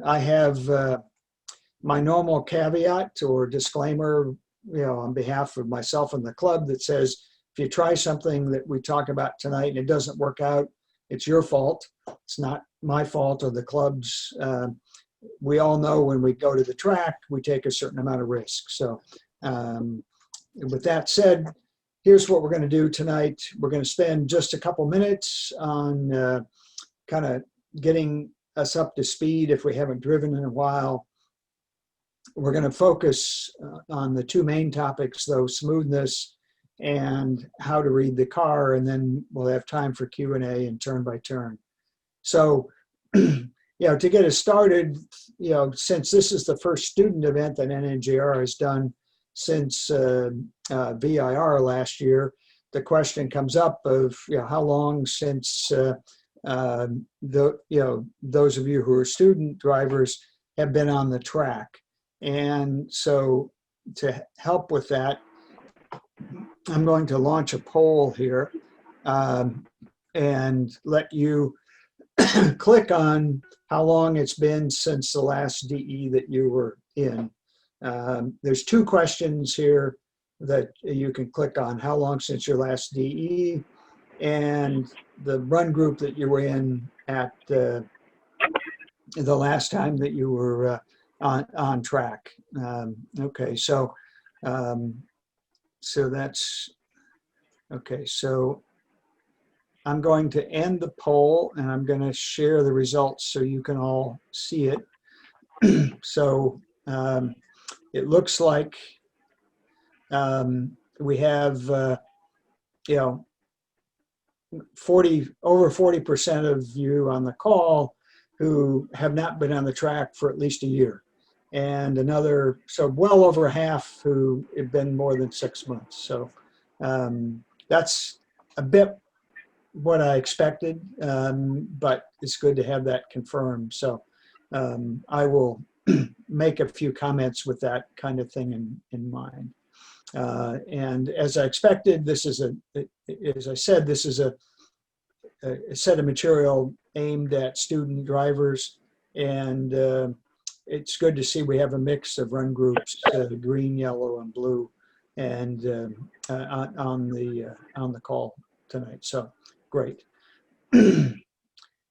I have my normal caveat or disclaimer, on behalf of myself and the club that says, if you try something that we talk about tonight and it doesn't work out, it's your fault. It's not my fault or the club's. We all know when we go to the track, we take a certain amount of risk. So with that said, here's what we're going to do tonight. We're going to spend just a couple minutes on kind of getting us up to speed if we haven't driven in a while. We're going to focus on the two main topics, though, smoothness and how to read the car, and then we'll have time for Q&A and turn by turn. So, to get us started, since this is the first student event that NNJR has done since VIR last year, the question comes up of how long since those of you who are student drivers have been on the track. And so to help with that, I'm going to launch a poll here and let you click on how long it's been since the last DE that you were in. There's two questions here that you can click on: how long since your last DE, and the run group that you were in at the last time that you were on track. Okay, so that's okay. So I'm going to end the poll and I'm going to share the results so you can all see it. So it looks like we have over 40% of you on the call who have not been on the track for at least a year, and so well over half who have been more than 6 months. So that's a bit what I expected, but it's good to have that confirmed. So I will make a few comments with that kind of thing in mind. And as I expected, as I said, this is a set of material aimed at student drivers, and it's good to see we have a mix of run groups, green, yellow, and blue, and on the call tonight. So great.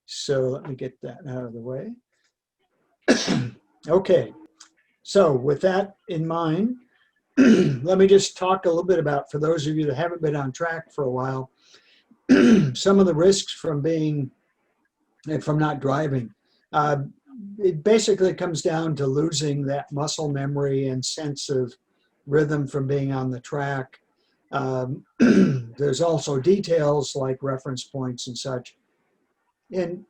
So let me get that out of the way. Okay, so with that in mind, let me just talk a little bit about, for those of you that haven't been on track for a while, some of the risks from not driving. It basically comes down to losing that muscle memory and sense of rhythm from being on the track. There's also details like reference points and such. And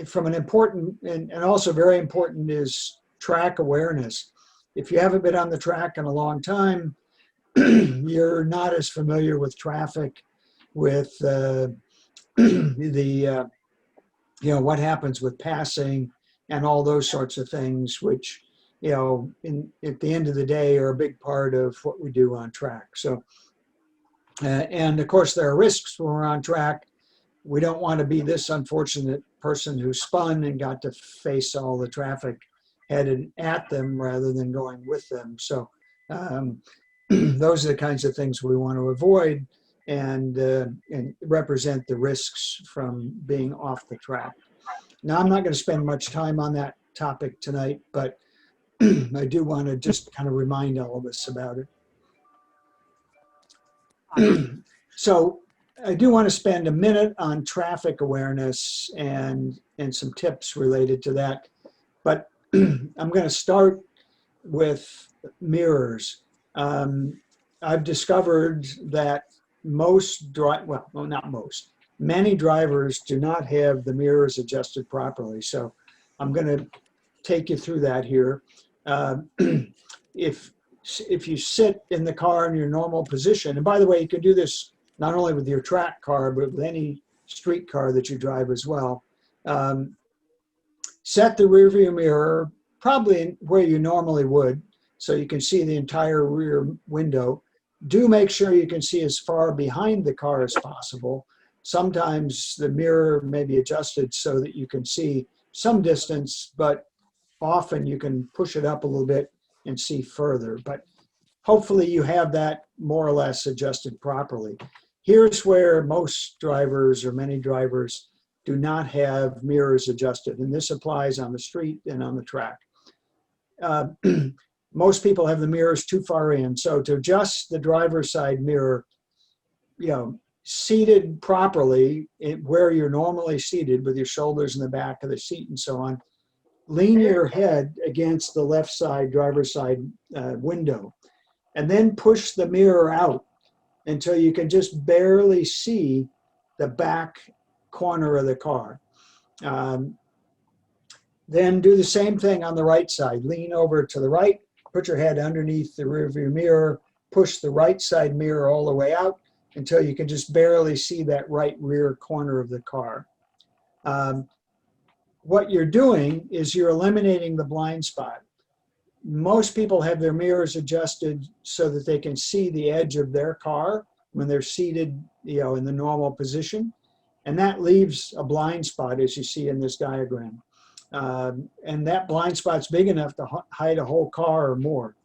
from an important, and also very important, is track awareness. If you haven't been on the track in a long time, you're not as familiar with traffic, with what happens with passing and all those sorts of things, which, at the end of the day are a big part of what we do on track. So, and of course there are risks when we're on track. We don't want to be this unfortunate person who spun and got to face all the traffic headed at them rather than going with them. So those are the kinds of things we want to avoid and represent the risks from being off the track. Now, I'm not going to spend much time on that topic tonight, but I do want to just kind of remind all of us about it. So I do want to spend a minute on traffic awareness and some tips related to that, but I'm going to start with mirrors. I've discovered that many drivers do not have the mirrors adjusted properly. So I'm going to take you through that here. If you sit in the car in your normal position, and by the way, you can do this not only with your track car, but with any street car that you drive as well. Set the rear view mirror probably where you normally would, so you can see the entire rear window. Do make sure you can see as far behind the car as possible. Sometimes the mirror may be adjusted so that you can see some distance, but often you can push it up a little bit and see further. But hopefully you have that more or less adjusted properly. Here's where most drivers or many drivers do not have mirrors adjusted, and this applies on the street and on the track. Most people have the mirrors too far in, so to adjust the driver's side mirror, seated properly where you're normally seated with your shoulders in the back of the seat and so on, lean your head against the left side driver's side window, and then push the mirror out until you can just barely see the back corner of the car. Then do the same thing on the right side. Lean over to the right, put your head underneath the rearview mirror, push the right side mirror all the way out until you can just barely see that right rear corner of the car. What you're doing is you're eliminating the blind spot. Most people have their mirrors adjusted so that they can see the edge of their car when they're seated, in the normal position. And that leaves a blind spot, as you see in this diagram. And that blind spot's big enough to hide a whole car or more.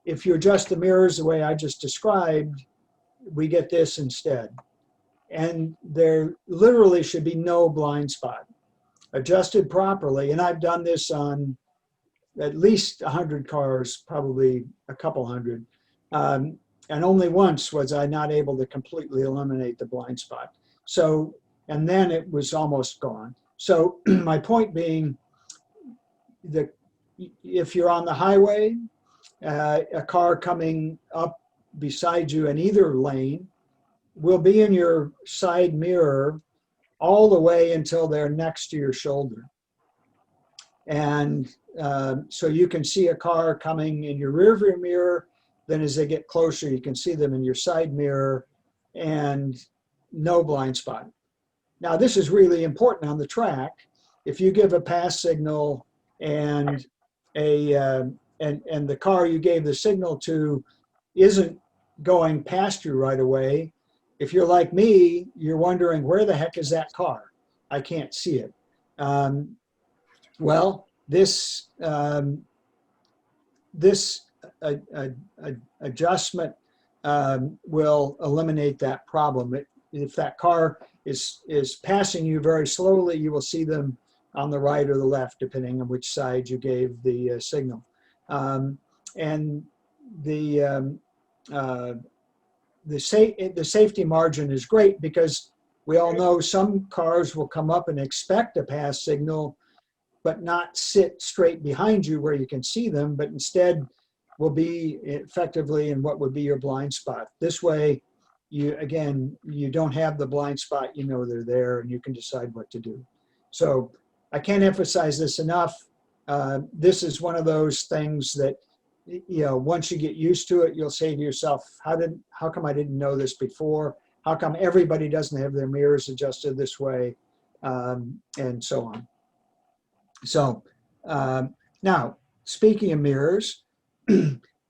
If you adjust the mirrors the way I just described, we get this instead. And there literally should be no blind spot. Adjusted properly, and I've done this on at least 100 cars, probably a couple hundred, and only once was I not able to completely eliminate the blind spot. So, and then it was almost gone. So my point being that if you're on the highway, a car coming up beside you in either lane will be in your side mirror all the way until they're next to your shoulder. And so you can see a car coming in your rearview mirror. Then as they get closer, you can see them in your side mirror and no blind spot. Now, this is really important on the track. If you give a pass signal and the car you gave the signal to isn't going past you right away, if you're like me, you're wondering, where the heck is that car? I can't see it. Well, this adjustment will eliminate that problem. If that car is passing you very slowly, you will see them on the right or the left, depending on which side you gave the signal. And the safety margin is great because we all know some cars will come up and expect a pass signal, but not sit straight behind you where you can see them, but instead will be effectively in what would be your blind spot. This way, you don't have the blind spot, they're there, and you can decide what to do. So I can't emphasize this enough. This is one of those things that, once you get used to it, you'll say to yourself, how come I didn't know this before? How come everybody doesn't have their mirrors adjusted this way? And so on. So now, speaking of mirrors,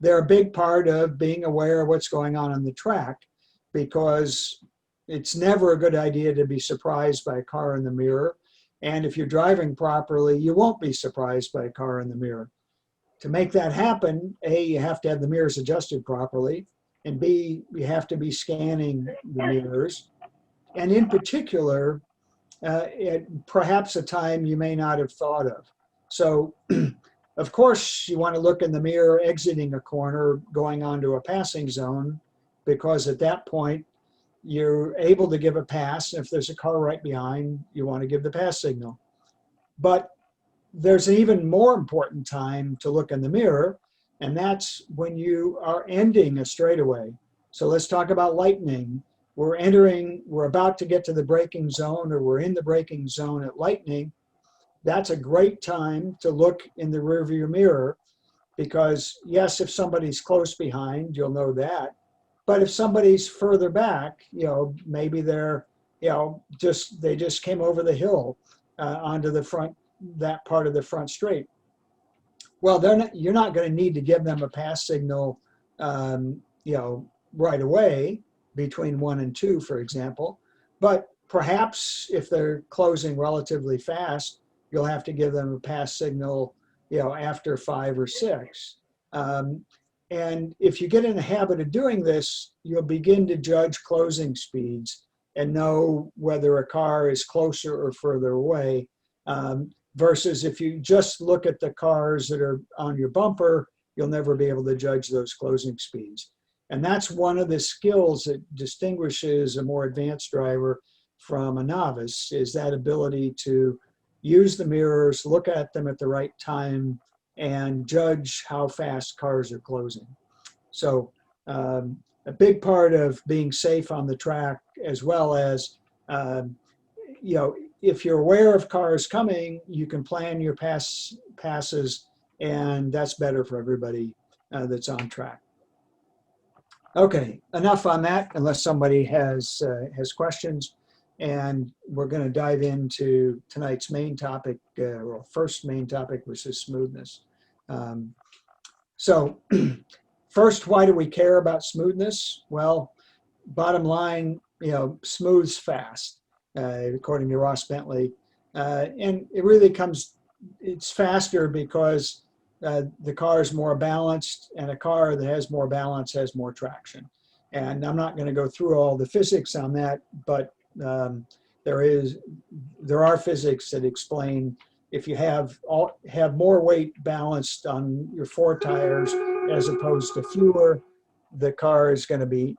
they're a big part of being aware of what's going on the track, because it's never a good idea to be surprised by a car in the mirror. And if you're driving properly, you won't be surprised by a car in the mirror. To make that happen, A, you have to have the mirrors adjusted properly, and B, you have to be scanning the mirrors. And in particular, at perhaps a time you may not have thought of. So, of course, you want to look in the mirror exiting a corner, going onto a passing zone, because at that point, you're able to give a pass. If there's a car right behind, you want to give the pass signal. But there's an even more important time to look in the mirror, and that's when you are ending a straightaway. So let's talk about lightning. We're about to get to the braking zone, or we're in the braking zone at lightning. That's a great time to look in the rearview mirror, because yes, if somebody's close behind, you'll know that. But if somebody's further back, maybe they're, they just came over the hill onto the front, that part of the front straight. Well, you're not going to need to give them a pass signal, right away between 1 and 2, for example. But perhaps if they're closing relatively fast, you'll have to give them a pass signal, after 5 or 6. And if you get in the habit of doing this, you'll begin to judge closing speeds and know whether a car is closer or further away. Versus if you just look at the cars that are on your bumper, you'll never be able to judge those closing speeds. And that's one of the skills that distinguishes a more advanced driver from a novice, is that ability to use the mirrors, look at them at the right time, and judge how fast cars are closing. So a big part of being safe on the track, as well as, if you're aware of cars coming, you can plan your passes, and that's better for everybody that's on track. Okay, enough on that, unless somebody has questions. And we're going to dive into tonight's main topic, or first main topic, which is smoothness. So first, why do we care about smoothness? Well, bottom line, smooth's fast, according to Ross Bentley. And it really it's faster because the car is more balanced, and a car that has more balance has more traction. And I'm not going to go through all the physics on that, but there are physics that explain if you have more weight balanced on your 4 tires as opposed to fewer, the car is going to be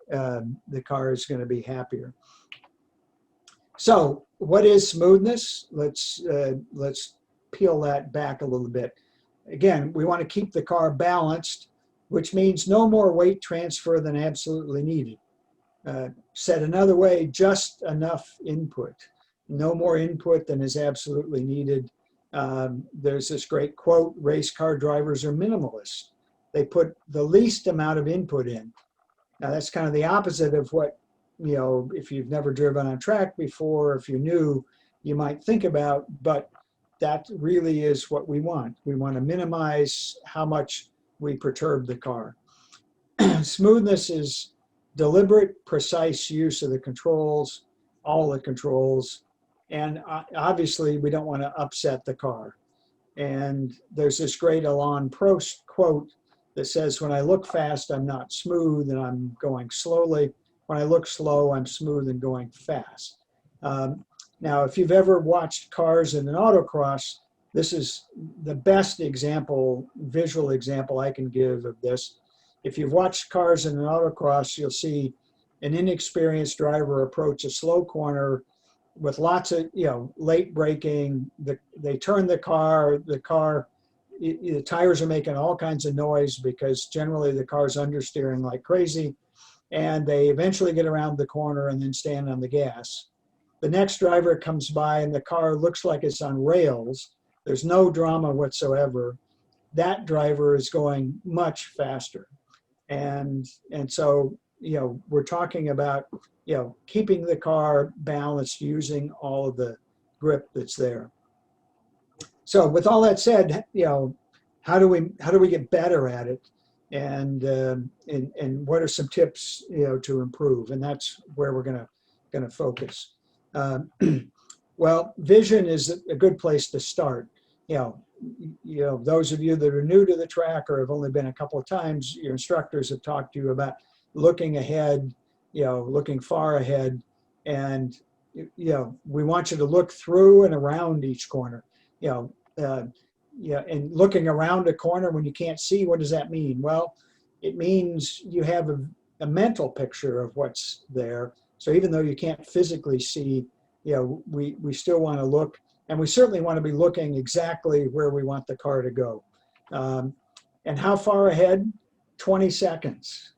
happier. So what is smoothness? Let's peel that back a little bit. Again, we want to keep the car balanced, which means no more weight transfer than absolutely needed. Said another way, just enough input. No more input than is absolutely needed. There's this great quote, race car drivers are minimalists. They put the least amount of input in. Now that's kind of the opposite of what, if you've never driven on track before, if you're new, you might think about, but that really is what we want. We want to minimize how much we perturb the car. Smoothness is deliberate, precise use of the controls, all the controls, and obviously we don't want to upset the car. And there's this great Alain Prost quote that says, when I look fast, I'm not smooth and I'm going slowly. When I look slow, I'm smooth and going fast. Now, if you've ever watched cars in an autocross, this is the best example, visual example I can give of this. If you've watched cars in an autocross, you'll see an inexperienced driver approach a slow corner with lots of, late braking. They turn the tires are making all kinds of noise because generally the car's understeering like crazy, and they eventually get around the corner and then stand on the gas. The next driver comes by and the car looks like it's on rails. There's no drama whatsoever. That driver is going much faster. And so, we're talking about, keeping the car balanced using all of the grip that's there. So with all that said, how do we get better at it? And what are some tips, to improve? And that's where we're going to focus. Well, vision is a good place to start. Those of you that are new to the track or have only been a couple of times, your instructors have talked to you about looking ahead, looking far ahead. And, we want you to look through and around each corner, and looking around a corner when you can't see, what does that mean? Well, it means you have a mental picture of what's there. So even though you can't physically see, we still want to look, and we certainly want to be looking exactly where we want the car to go. And how far ahead? 20 seconds.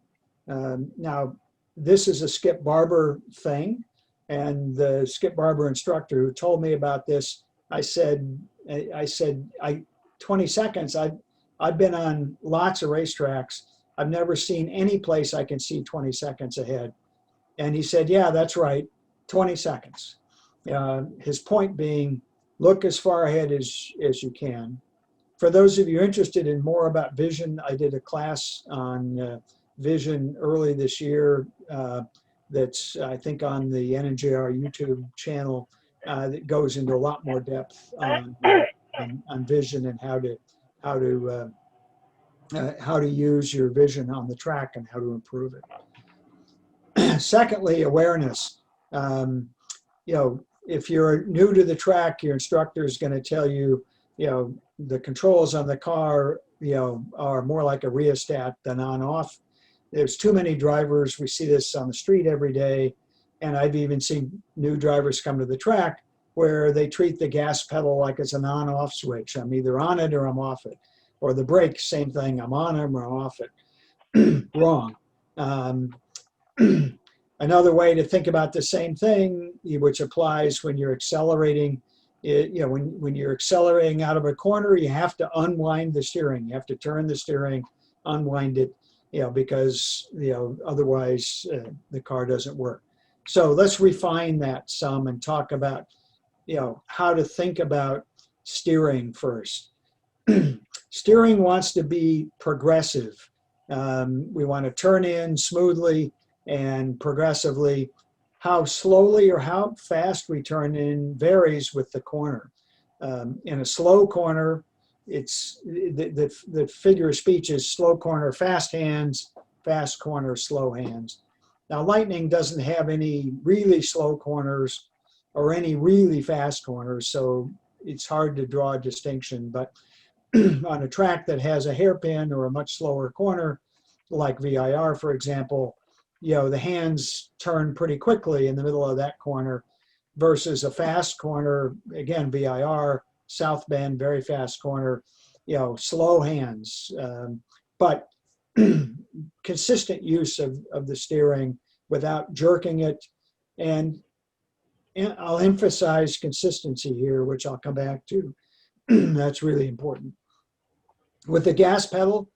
Now, this is a Skip Barber thing, and the Skip Barber instructor who told me about this, I said, 20 seconds, I've been on lots of racetracks. I've never seen any place I can see 20 seconds ahead. And he said, yeah, that's right, 20 seconds. His point being, look as far ahead as you can. For those of you interested in more about vision, I did a class on vision early this year that's, I think, on the NNJR YouTube channel. that goes into a lot more depth on vision and how to use your vision on the track and how to improve it. Secondly, awareness. You know, if you're new to the track, your instructor is going to tell you, you know, the controls on the car, you know, are more like a rheostat than on-off. There's too many drivers. We see this on the street every day. And I've even seen new drivers come to the track where they treat the gas pedal like it's an on-off switch. I'm either on it or I'm off it. Or the brakes, same thing. I'm on them or I'm off it. Wrong. Another way to think about the same thing, which applies when you're accelerating, you know, when you're accelerating out of a corner, you have to unwind the steering. You have to turn the steering, unwind it, you know, because, you know, otherwise the car doesn't work. So let's refine that some and talk about, you know, how to think about steering first. Steering wants to be progressive. We want to turn in smoothly and progressively. How slowly or how fast we turn in varies with the corner. In a slow corner, it's the figure of speech is slow corner, fast hands, fast corner, slow hands. Now, Lightning doesn't have any really slow corners or any really fast corners, so it's hard to draw a distinction. But on a track that has a hairpin or a much slower corner, like VIR, for example, you know, the hands turn pretty quickly in the middle of that corner versus a fast corner, again, VIR, South Bend, very fast corner, you know, slow hands. But consistent use of the steering without jerking it. And I'll emphasize consistency here, which I'll come back to. That's really important. With the gas pedal,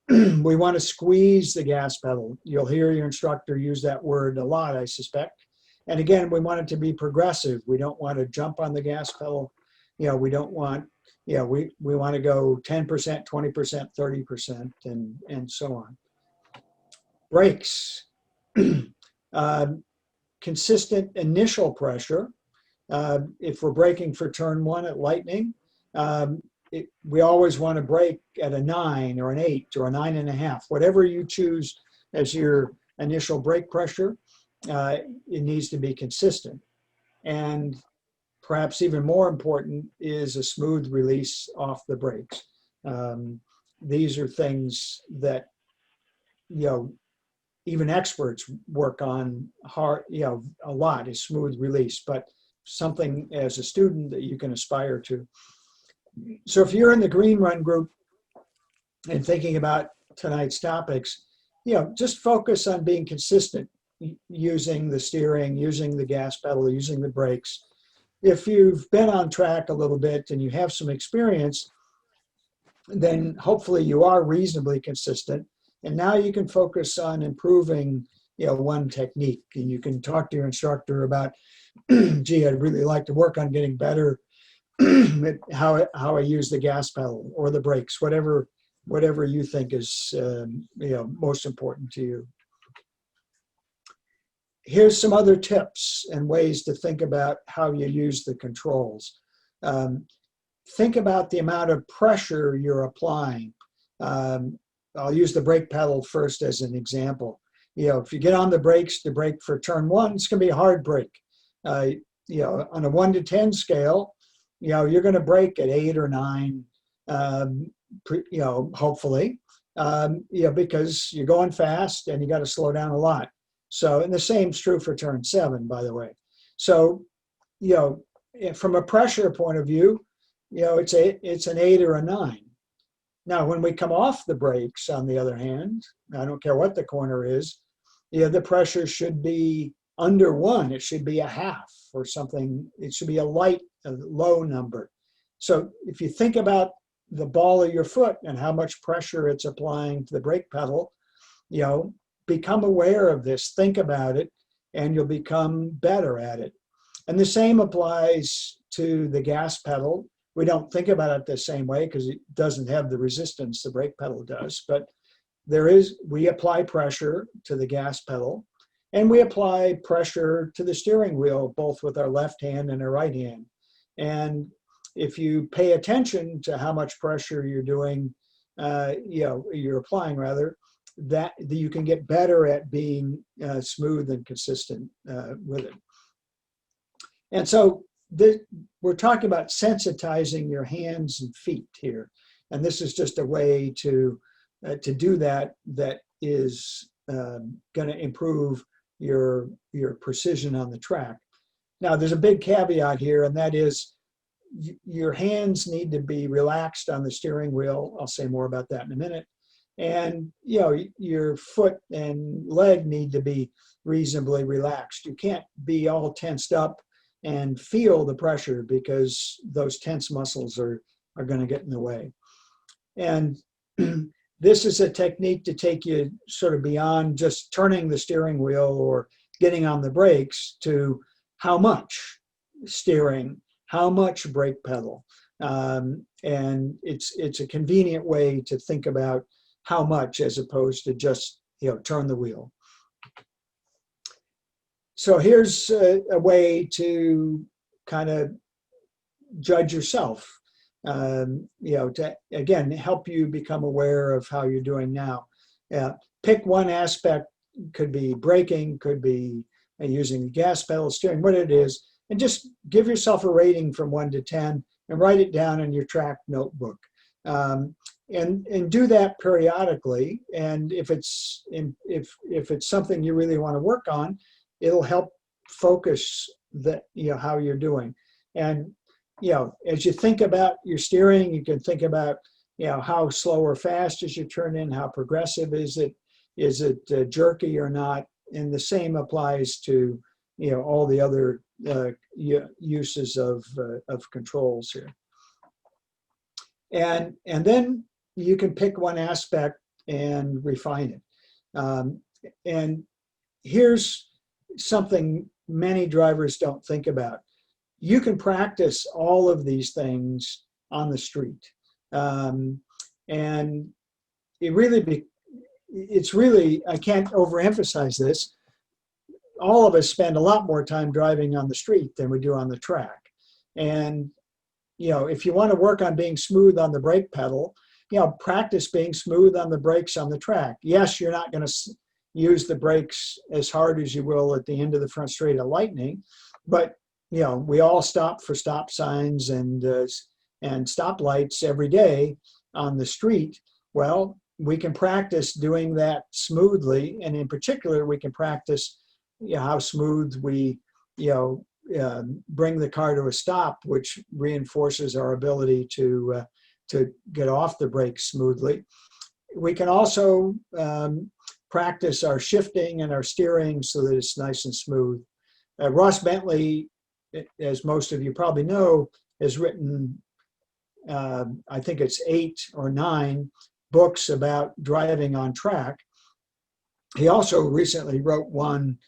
we want to squeeze the gas pedal. You'll hear your instructor use that word a lot, I suspect. And again, we want it to be progressive. We don't want to jump on the gas pedal. You know, we don't want, you know, we want to go 10%, 20%, 30%, and so on. Brakes. Consistent initial pressure. If we're braking for turn 1 at Lightning, we always want to brake at a 9 or an 8 or a 9.5, whatever you choose as your initial brake pressure. It needs to be consistent. And perhaps even more important is a smooth release off the brakes. These are things that, you know, even experts work on hard, you know, a lot is smooth release, but something as a student that you can aspire to. So if you're in the Green Run group and thinking about tonight's topics, you know, just focus on being consistent, using the steering, using the gas pedal, using the brakes. If you've been on track a little bit and you have some experience, then hopefully you are reasonably consistent. And now you can focus on improving, you know, one technique. And you can talk to your instructor about, gee, I'd really like to work on getting better at how I use the gas pedal or the brakes, whatever you think is, you know, most important to you. Here's some other tips and ways to think about how you use the controls. Think about the amount of pressure you're applying. I'll use the brake pedal first as an example. You know, if you get on the brakes to brake for turn 1, it's going to be a hard brake. You know, on a 1 to 10 scale, you know, you're going to brake at 8 or 9, you know, hopefully, you know, because you're going fast and you got to slow down a lot. So, and the same's true for turn 7, by the way. So, you know, from a pressure point of view, you know, it's an 8 or a 9. Now, when we come off the brakes, on the other hand, I don't care what the corner is, you know, the pressure should be under 1. It should be a half or something. It should be a low number. So if you think about the ball of your foot and how much pressure it's applying to the brake pedal, you know, become aware of this, think about it, and you'll become better at it. And the same applies to the gas pedal. We don't think about it the same way because it doesn't have the resistance the brake pedal does, but we apply pressure to the gas pedal. And we apply pressure to the steering wheel, both with our left hand and our right hand. And if you pay attention to how much pressure you're doing, you're applying rather, that you can get better at being smooth and consistent with it. And so we're talking about sensitizing your hands and feet here. And this is just a way to do that is going to improve your precision on the track. Now, there's a big caveat here, and that is your hands need to be relaxed on the steering wheel. I'll say more about that in a minute. And your foot and leg need to be reasonably relaxed. You can't be all tensed up and feel the pressure, because those tense muscles are going to get in the way. And this is a technique to take you sort of beyond just turning the steering wheel or getting on the brakes to how much steering, how much brake pedal. And it's a convenient way to think about how much, as opposed to just turn the wheel. So here's a way to kind of judge yourself, to again help you become aware of how you're doing now. Pick one aspect. Could be braking, could be using the gas pedal, steering, what it is, and just give yourself a rating from 1 to 10 and write it down in your track notebook. And do that periodically. And if it's something you really want to work on, it'll help focus how you're doing. And as you think about your steering, you can think about how slow or fast is your turn in, how progressive is it jerky or not, and the same applies to all the other uses of controls here. And then you can pick one aspect and refine it. And here's something many drivers don't think about. You can practice all of these things on the street. And it's really, I can't overemphasize this, all of us spend a lot more time driving on the street than we do on the track. And if you want to work on being smooth on the brake pedal, practice being smooth on the brakes on the track. Yes, you're not going to use the brakes as hard as you will at the end of the front straight of Lightning, but we all stop for stop signs and stoplights every day on the street. Well, we can practice doing that smoothly, and in particular, we can practice how smooth we bring the car to a stop, which reinforces our ability to get off the brakes smoothly. We can also practice our shifting and our steering so that it's nice and smooth. Ross Bentley, as most of you probably know, has written, I think it's 8 or 9 books about driving on track. He also recently wrote one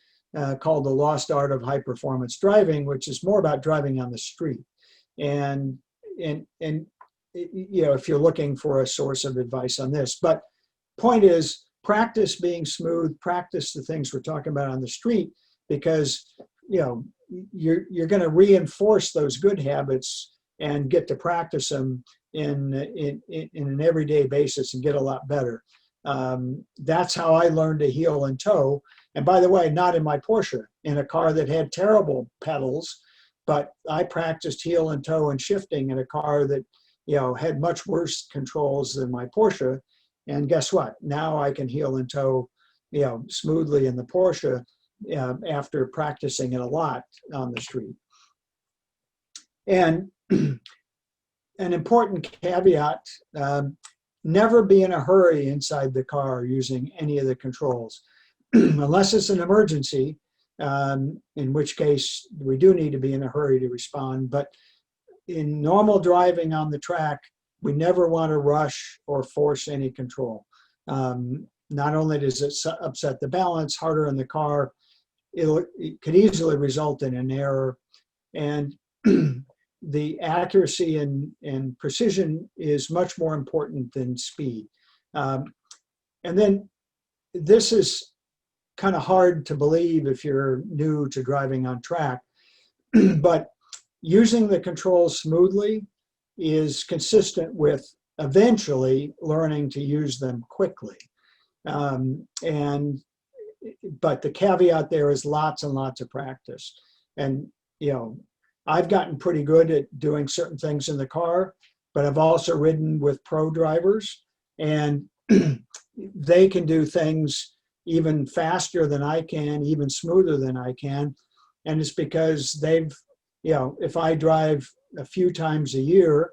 called The Lost Art of High Performance Driving, which is more about driving on the street. And if you're looking for a source of advice on this, but point is, practice being smooth, practice the things we're talking about on the street, because you're going to reinforce those good habits and get to practice them in an everyday basis and get a lot better. That's how I learned to heel and toe. And by the way, not in my Porsche, in a car that had terrible pedals, but I practiced heel and toe and shifting in a car that had much worse controls than my Porsche. And guess what? Now I can heel and toe smoothly in the Porsche after practicing it a lot on the street. And an important caveat, never be in a hurry inside the car using any of the controls, unless it's an emergency, in which case we do need to be in a hurry to respond. But in normal driving on the track, we never want to rush or force any control. Not only does it upset the balance, harder in the car, it could easily result in an error. And the accuracy and precision is much more important than speed. And then this is kind of hard to believe if you're new to driving on track. But using the controls smoothly is consistent with eventually learning to use them quickly. But the caveat there is lots and lots of practice. And, you know, I've gotten pretty good at doing certain things in the car, but I've also ridden with pro drivers, and they can do things even faster than I can, even smoother than I can. And it's because they've, you know, if I drive a few times a year,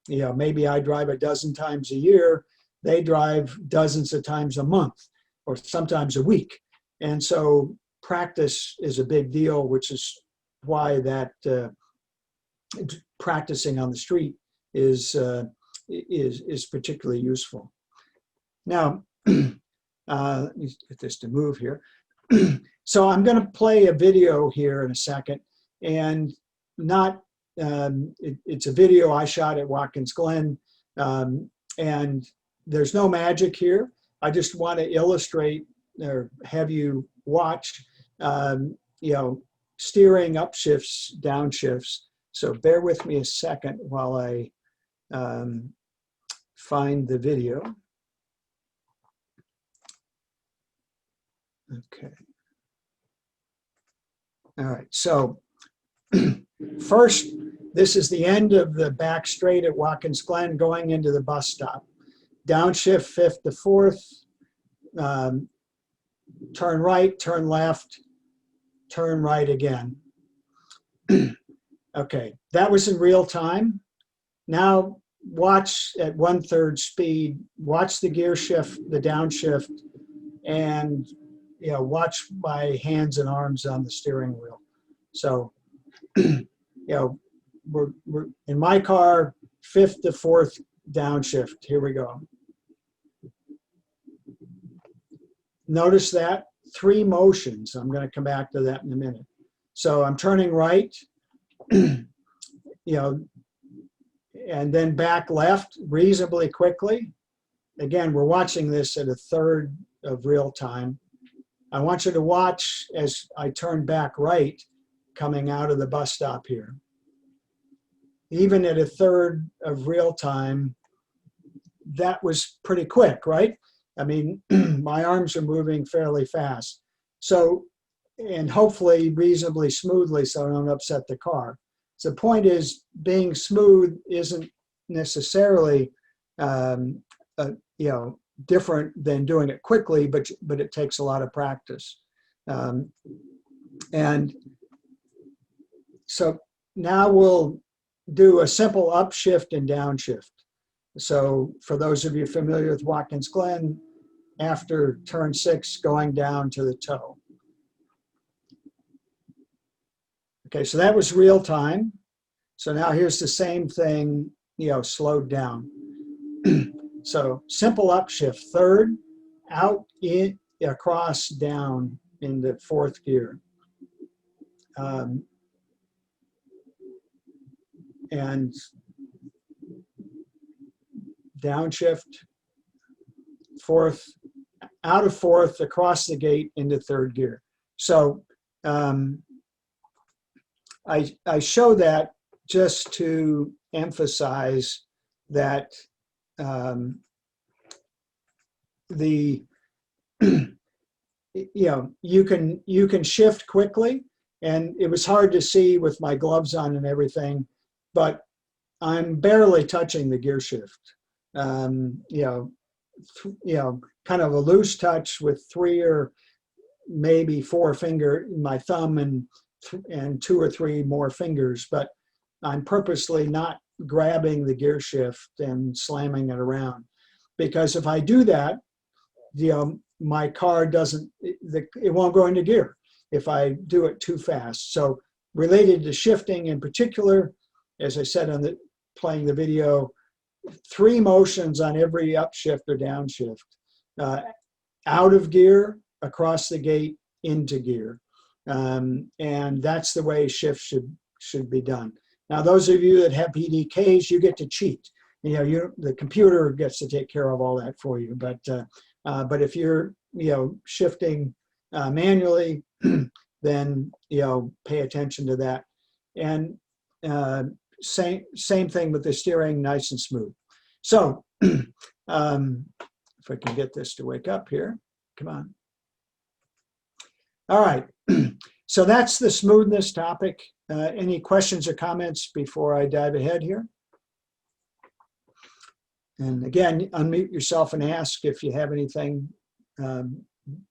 you know, maybe I drive a dozen times a year, they drive dozens of times a month or sometimes a week. And so practice is a big deal, which is why that practicing on the street is particularly useful. Now, let me get this to move here. So I'm going to play a video here in a second, and not, it's a video I shot at Watkins Glen, and there's no magic here. I just want to illustrate or have you watch, you know, steering upshifts, downshifts. So bear with me a second while I find the video. Okay. All right, so first, this is the end of the back straight at Watkins Glen going into the bus stop. Downshift 5th to 4th, turn right, turn left, turn right again. Okay, that was in real time. Now watch at 1/3 speed, watch the gear shift, the downshift, and you know, watch my hands and arms on the steering wheel. So, you know, we're in my car, 5th to 4th downshift. Here we go. Notice that 3 motions. I'm going to come back to that in a minute. So I'm turning right, you know, and then back left reasonably quickly. Again, we're watching this at 1/3 of real time. I want you to watch as I turn back right coming out of the bus stop here. Even at 1/3 of real time, that was pretty quick, right? I mean, my arms are moving fairly fast. So, and hopefully reasonably smoothly so I don't upset the car. So the point is, being smooth isn't necessarily, you know, different than doing it quickly, but it takes a lot of practice. And so now we'll do a simple upshift and downshift. So for those of you familiar with Watkins Glen, after turn 6, going down to the toe. Okay, so that was real time. So now here's the same thing, you know, slowed down. So simple upshift, 3rd, out, in, across, down in the 4th gear. And downshift, 4th, out of 4th, across the gate into 3rd gear. So I show that just to emphasize that the you know, you can shift quickly, and it was hard to see with my gloves on and everything, but I'm barely touching the gear shift. You know, kind of a loose touch with 3 or maybe 4 finger, my thumb and 2 or 3 more fingers, but I'm purposely not grabbing the gear shift and slamming it around, because if I do that, you know, my car doesn't, it won't go into gear if I do it too fast. So related to shifting in particular, as I said on the playing the video, 3 motions on every upshift or downshift. Out of gear, across the gate, into gear. And that's the way shifts should be done. Now, those of you that have PDKs, you get to cheat. You know, the computer gets to take care of all that for you. But if you're, you know, shifting manually, then, pay attention to that. And same thing with the steering, nice and smooth. So if I can get this to wake up here, come on. All right, so that's the smoothness topic. Any questions or comments before I dive ahead here? And again, unmute yourself and ask if you have anything. In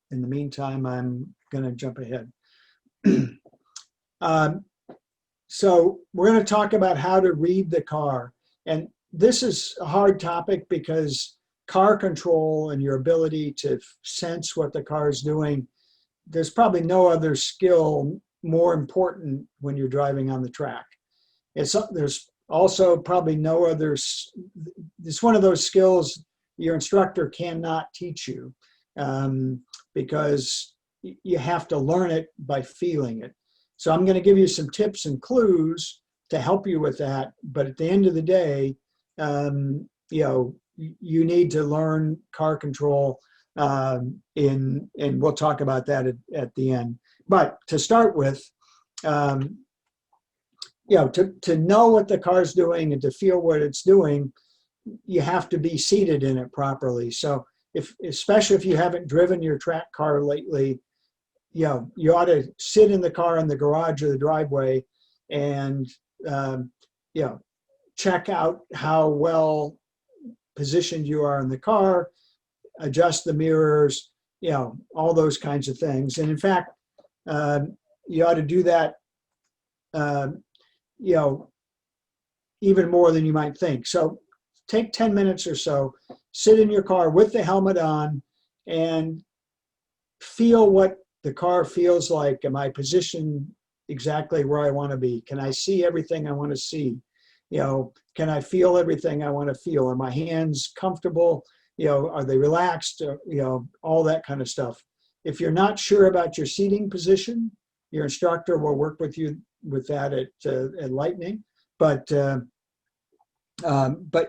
the meantime, I'm going to jump ahead. So we're going to talk about how to read the car. And this is a hard topic because car control and your ability to sense what the car is doing, there's probably no other skill more important when you're driving on the track. There's also probably no other, it's one of those skills your instructor cannot teach you because you have to learn it by feeling it. So I'm going to give you some tips and clues to help you with that. But at the end of the day, you need to learn car control, and we'll talk about that at the end. But to start with, to know what the car's doing and to feel what it's doing, you have to be seated in it properly. So especially if you haven't driven your track car lately, you ought to sit in the car in the garage or the driveway and, check out how well positioned you are in the car, adjust the mirrors, all those kinds of things. And in fact, you ought to do that, even more than you might think. So take 10 minutes or so, sit in your car with the helmet on and feel what the car feels like. Am I positioned exactly where I want to be? Can I see everything I want to see? Can I feel everything I want to feel? Are my hands comfortable? Are they relaxed? All that kind of stuff. If you're not sure about your seating position, your instructor will work with you with that at Lightning. But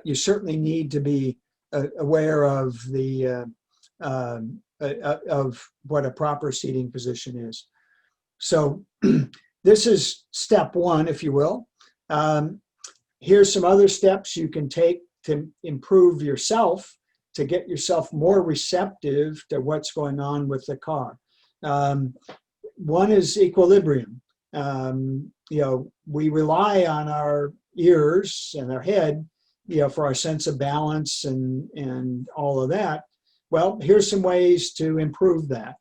you certainly need to be aware of of what a proper seating position is. So this is step one, if you will. Here's some other steps you can take to improve yourself, to get yourself more receptive to what's going on with the car. One is equilibrium. We rely on our ears and our head, for our sense of balance and all of that. Well, here's some ways to improve that.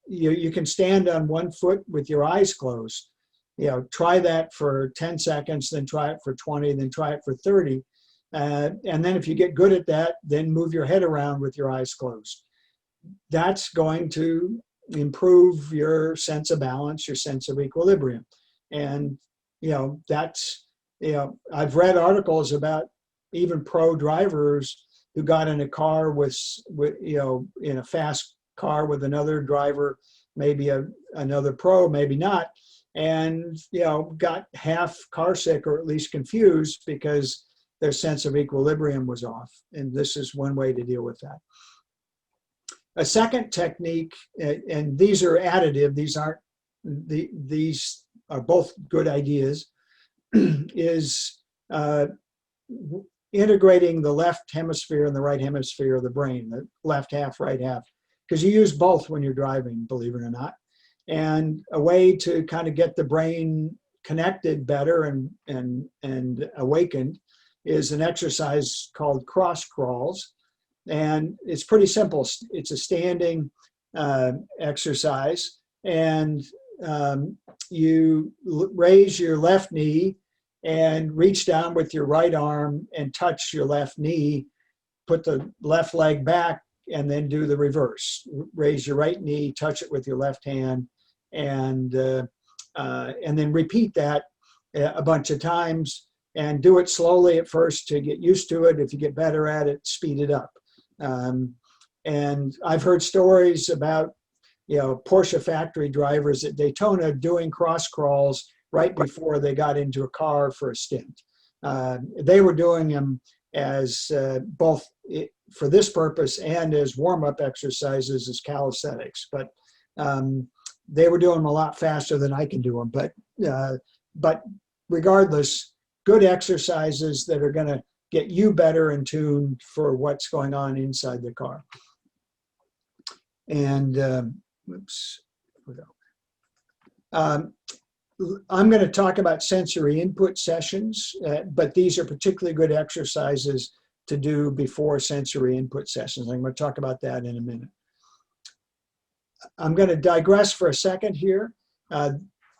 You can stand on one foot with your eyes closed. Try that for 10 seconds, then try it for 20, then try it for 30. And then if you get good at that, then move your head around with your eyes closed. That's going to improve your sense of balance, your sense of equilibrium. And, I've read articles about even pro drivers who got in a car with in a fast car with another driver, maybe another pro, maybe not, and, got half car sick or at least confused because their sense of equilibrium was off. And this is one way to deal with that. A second technique, and these are additive, these are both good ideas, is integrating the left hemisphere and the right hemisphere of the brain, the left half, right half, because you use both when you're driving, believe it or not. And a way to kind of get the brain connected better and awakened is an exercise called cross crawls. And it's pretty simple. It's a standing exercise. And you raise your left knee and reach down with your right arm and touch your left knee, put the left leg back, and then do the reverse. Raise your right knee, touch it with your left hand, and then repeat that a bunch of times, and do it slowly at first to get used to it. If you get better at it, speed it up. And I've heard stories about Porsche factory drivers at Daytona doing cross crawls right before they got into a car for a stint. They were doing them as both for this purpose and as warm-up exercises as calisthenics. But they were doing them a lot faster than I can do them. But regardless, good exercises that are going to get you better in tune for what's going on inside the car. And oops, I'm going to talk about sensory input sessions, but these are particularly good exercises to do before sensory input sessions. I'm going to talk about that in a minute. I'm going to digress for a second here.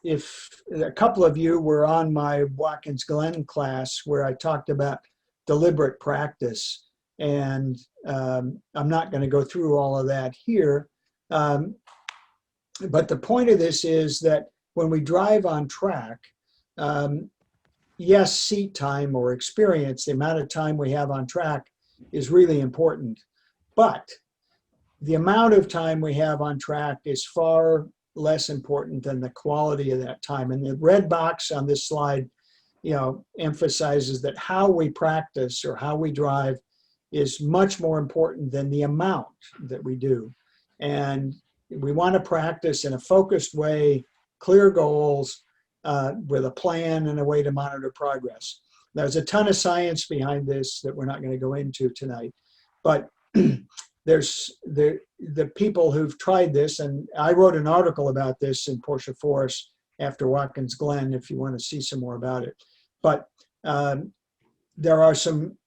If a couple of you were on my Watkins Glen class where I talked about deliberate practice, and I'm not going to go through all of that here, but the point of this is that when we drive on track, yes, seat time or experience, the amount of time we have on track is really important, but the amount of time we have on track is far less important than the quality of that time. And the red box on this slide, emphasizes that how we practice or how we drive is much more important than the amount that we do. And we want to practice in a focused way, clear goals, with a plan and a way to monitor progress. There's a ton of science behind this that we're not going to go into tonight, but there's the people who've tried this, and I wrote an article about this in Porsche Force after Watkins Glen if you want to see some more about it. But there are some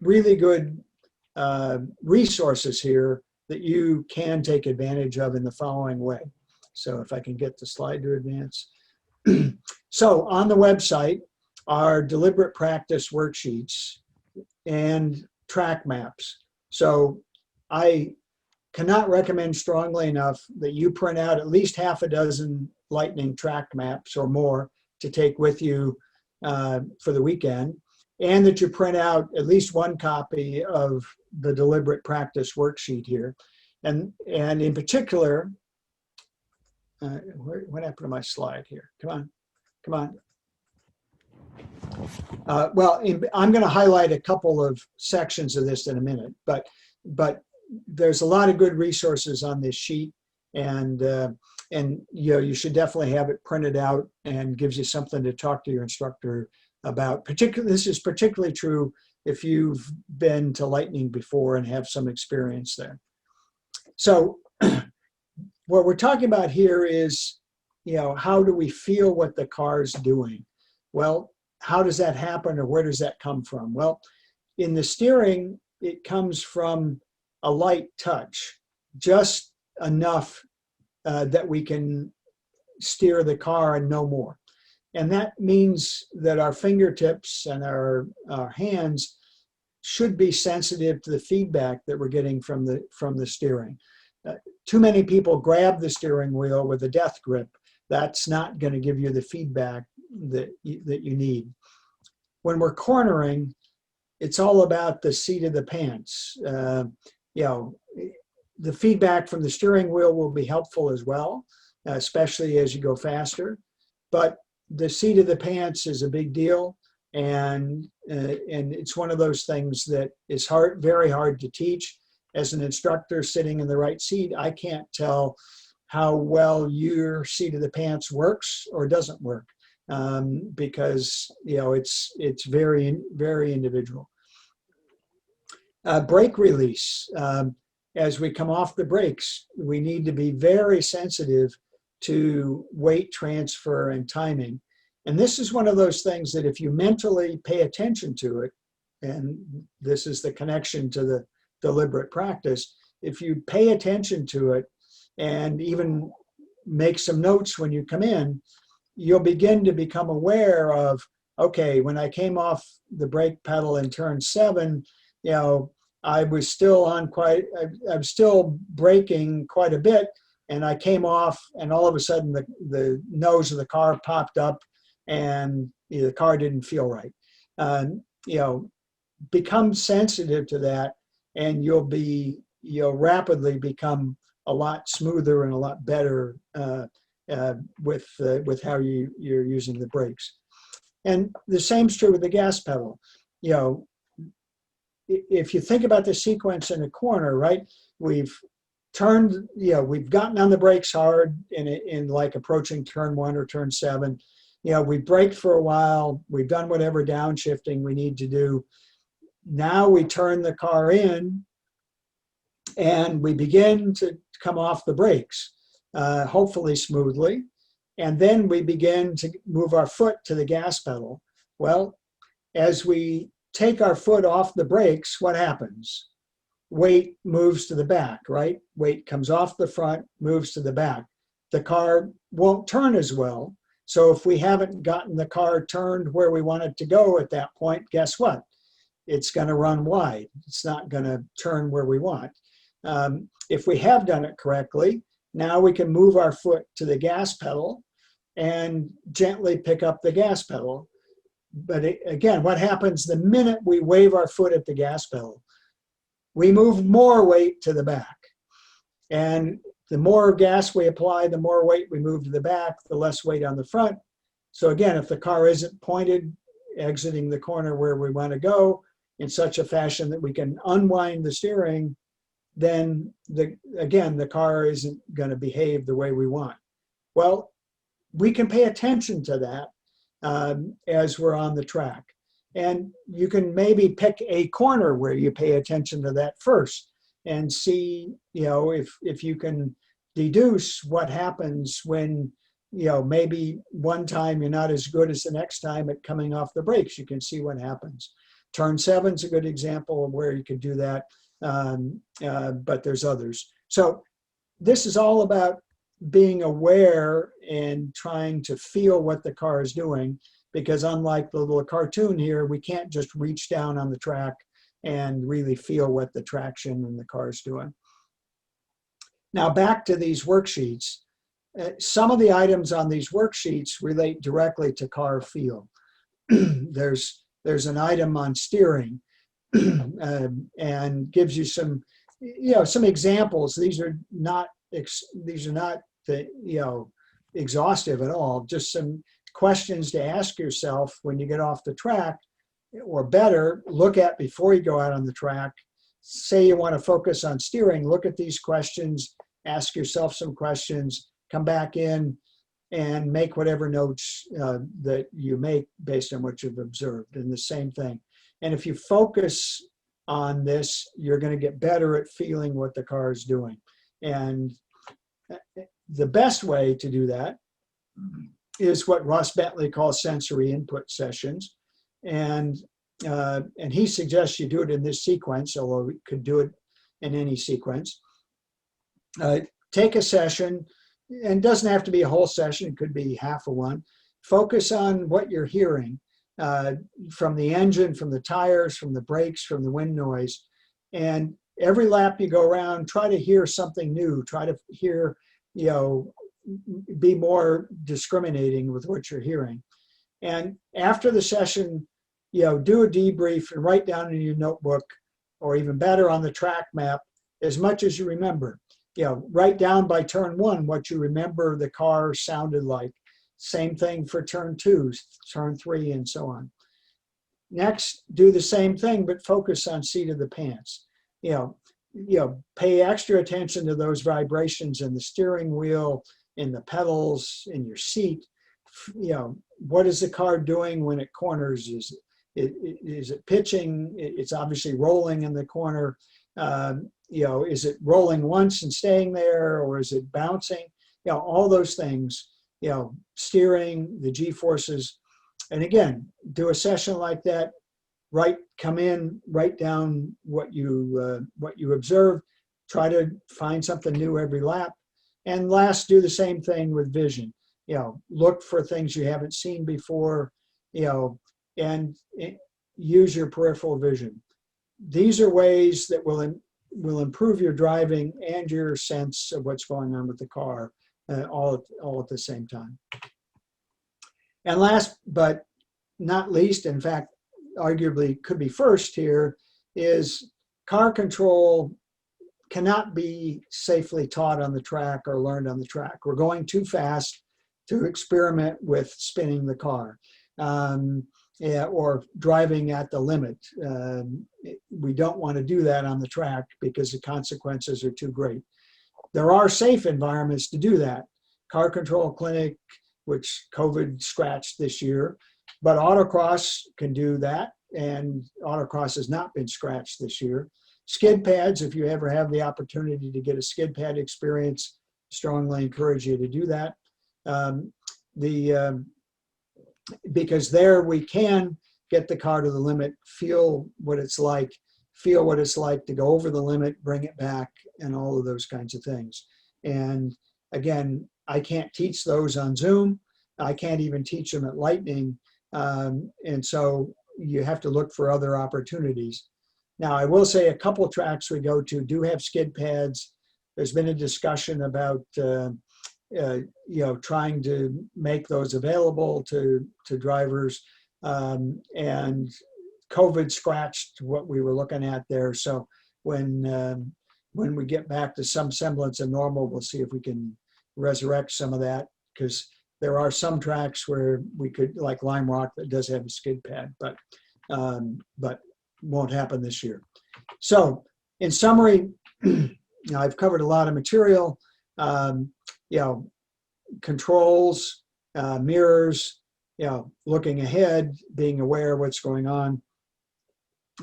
really good resources here that you can take advantage of in the following way. So if I can get the slide to advance. So on the website are deliberate practice worksheets and track maps. So I cannot recommend strongly enough that you print out at least half a dozen Lightning track maps or more to take with you for the weekend, and that you print out at least one copy of the deliberate practice worksheet here. And in particular, what happened to my slide here? Come on. I'm going to highlight a couple of sections of this in a minute, but there's a lot of good resources on this sheet, and you should definitely have it printed out and gives you something to talk to your instructor about. This is particularly true if you've been to Lightning before and have some experience there. So what we're talking about here is, how do we feel what the car's doing? Well, how does that happen, or where does that come from? Well, in the steering, it comes from a light touch, just enough that we can steer the car and no more. And that means that our fingertips and our hands should be sensitive to the feedback that we're getting from the steering. Too many people grab the steering wheel with a death grip. That's not going to give you the feedback that you need. When we're cornering, it's all about the seat of the pants. The feedback from the steering wheel will be helpful as well, especially as you go faster. But the seat of the pants is a big deal, and it's one of those things that is very hard to teach. As an instructor sitting in the right seat, I can't tell how well your seat of the pants works or doesn't work, because it's very, very individual. Brake release. As we come off the brakes, we need to be very sensitive to weight transfer and timing. And this is one of those things that if you mentally pay attention to it, and this is the connection to the deliberate practice, if you pay attention to it and even make some notes when you come in, you'll begin to become aware of, okay, when I came off the brake pedal in turn 7, I was still I'm still braking quite a bit, and I came off, and all of a sudden the nose of the car popped up, and the car didn't feel right. Become sensitive to that, and you'll rapidly become a lot smoother and a lot better with how you're using the brakes. And the same's true with the gas pedal. if you think about the sequence in a corner, right? We've turned, we've gotten on the brakes hard in like approaching turn 1 or turn 7. We braked for a while. We've done whatever downshifting we need to do. Now we turn the car in and we begin to come off the brakes, hopefully smoothly. And then we begin to move our foot to the gas pedal. Well, as we take our foot off the brakes, what happens? Weight moves to the back, right? Weight comes off the front, moves to the back. The car won't turn as well. So if we haven't gotten the car turned where we want it to go at that point, guess what? It's going to run wide. It's not going to turn where we want. If we have done it correctly, now we can move our foot to the gas pedal and gently pick up the gas pedal. But again, what happens the minute we wave our foot at the gas pedal? We move more weight to the back. And the more gas we apply, the more weight we move to the back, the less weight on the front. So again, if the car isn't pointed, exiting the corner where we want to go in such a fashion that we can unwind the steering, then again, the car isn't going to behave the way we want. Well, we can pay attention to that as we're on the track. And you can maybe pick a corner where you pay attention to that first and see, if you can deduce what happens when, maybe one time you're not as good as the next time at coming off the brakes. You can see what happens. Turn 7 is a good example of where you could do that, but there's others. So this is all about being aware and trying to feel what the car is doing, because unlike the little cartoon here, we can't just reach down on the track and really feel what the traction in the car is doing. Now back to these worksheets. Some of the items on these worksheets relate directly to car feel. There's an item on steering and gives you some, some examples. These are not exhaustive at all. Just some questions to ask yourself when you get off the track, or better, look at before you go out on the track. Say you want to focus on steering, look at these questions, ask yourself some questions, come back in and make whatever notes that you make based on what you've observed, and the same thing. And if you focus on this, you're going to get better at feeling what the car is doing. And the best way to do that is what Ross Bentley calls sensory input sessions. And he suggests you do it in this sequence, although we could do it in any sequence. Take a session, and it doesn't have to be a whole session, it could be half of one. Focus on what you're hearing from the engine, from the tires, from the brakes, from the wind noise. And every lap you go around, try to hear something new, try to hear, be more discriminating with what you're hearing. And after the session, do a debrief and write down in your notebook, or even better on the track map, as much as you remember. Write down by turn 1 what you remember the car sounded like. Same thing for turn 2, turn 3, and so on. Next, do the same thing, but focus on seat of the pants. Pay extra attention to those vibrations in the steering wheel, in the pedals, in your seat. What is the car doing when it corners? Is it pitching? It's obviously rolling in the corner. Is it rolling once and staying there, or is it bouncing? All those things, steering, the G-forces. And again, do a session like that, come in, write down what you observe, try to find something new every lap. And last, do the same thing with vision. Look for things you haven't seen before, and use your peripheral vision. These are ways that will improve your driving and your sense of what's going on with the car, all at the same time. And last but not least, in fact, arguably could be first here, is car control cannot be safely taught on the track or learned on the track. We're going too fast to experiment with spinning the car or driving at the limit. we don't want to do that on the track because the consequences are too great. There are safe environments to do that. Car Control Clinic, which COVID scratched this year, but autocross can do that, and autocross has not been scratched this year. Skid pads, if you ever have the opportunity to get a skid pad experience, strongly encourage you to do that. Because there we can get the car to the limit, feel what it's like to go over the limit, bring it back, and all of those kinds of things. And again, I can't teach those on Zoom. I can't even teach them at Lightning. And so you have to look for other opportunities. Now, I will say a couple of tracks we go to do have skid pads. There's been a discussion about trying to make those available to drivers, and COVID scratched what we were looking at there. So when we get back to some semblance of normal, we'll see if we can resurrect some of that, because there are some tracks where we could, like Lime Rock, that does have a skid pad, but won't happen this year. So in summary, I've covered a lot of material. Controls, mirrors, looking ahead, being aware of what's going on,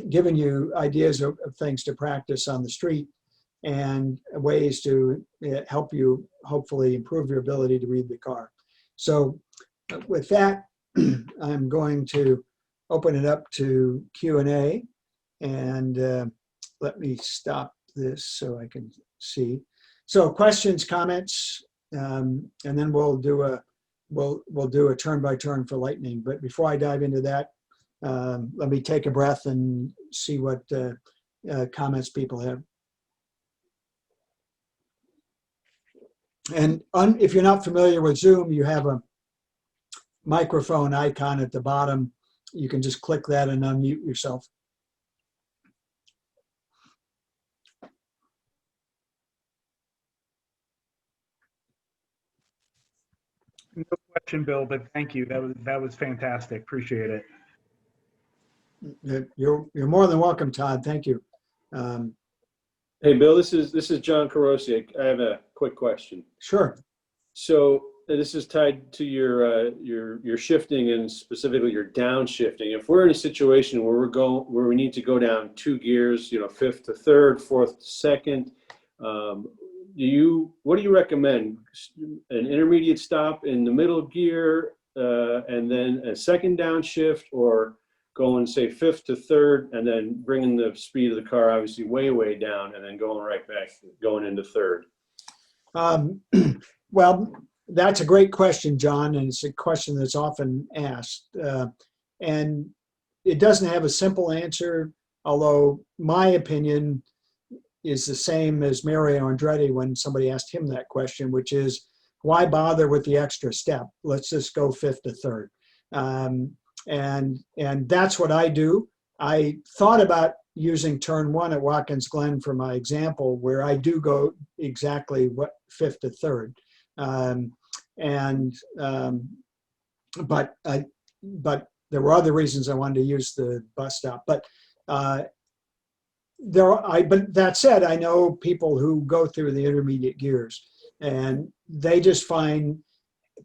giving you ideas of things to practice on the street, and ways to help you hopefully improve your ability to read the car. So with that, I'm going to open it up to Q&A, and let me stop this so I can see. So questions, comments, and then we'll do a turn-by-turn for Lightning. But before I dive into that, let me take a breath and see what comments people have. And if you're not familiar with Zoom, you have a microphone icon at the bottom. You can just click that and unmute yourself. No question, Bill, but thank you. That was fantastic. Appreciate it. You're more than welcome, Todd. Thank you. Hey, Bill, this is John Carosi. I have a quick question. Sure. So this is tied to your shifting, and specifically your downshifting. If we're in a situation where we need to go down 2 gears, fifth to third, fourth to second, what do you recommend? An intermediate stop in the middle gear, and then a second downshift, or going, say, fifth to third, and then bringing the speed of the car obviously way down, and then going right back, going into third? Well, that's a great question, John, and it's a question that's often asked. And it doesn't have a simple answer, although my opinion is the same as Mario Andretti when somebody asked him that question, which is, why bother with the extra step? Let's just go fifth to third. And that's what I do. I thought about using turn 1 at Watkins Glen for my example, where I do go exactly fifth to third. But there were other reasons I wanted to use the bus stop. But but that said, I know people who go through the intermediate gears, and they just find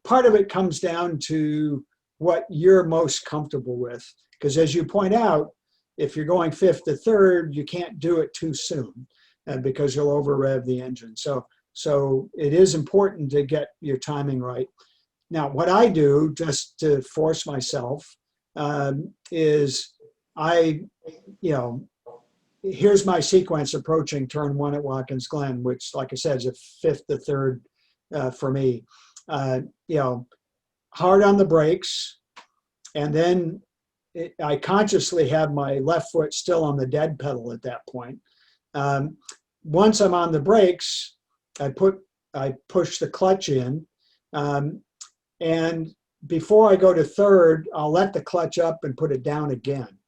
part of it comes down to what you're most comfortable with. Because as you point out, if you're going fifth to third, you can't do it too soon because you'll over rev the engine. So it is important to get your timing right. Now, what I do just to force myself is here's my sequence approaching turn 1 at Watkins Glen, which, like I said, is a fifth to third for me. Hard on the brakes, and then I consciously have my left foot still on the dead pedal at that point. Once I'm on the brakes, I push the clutch in, and before I go to third, I'll let the clutch up and put it down again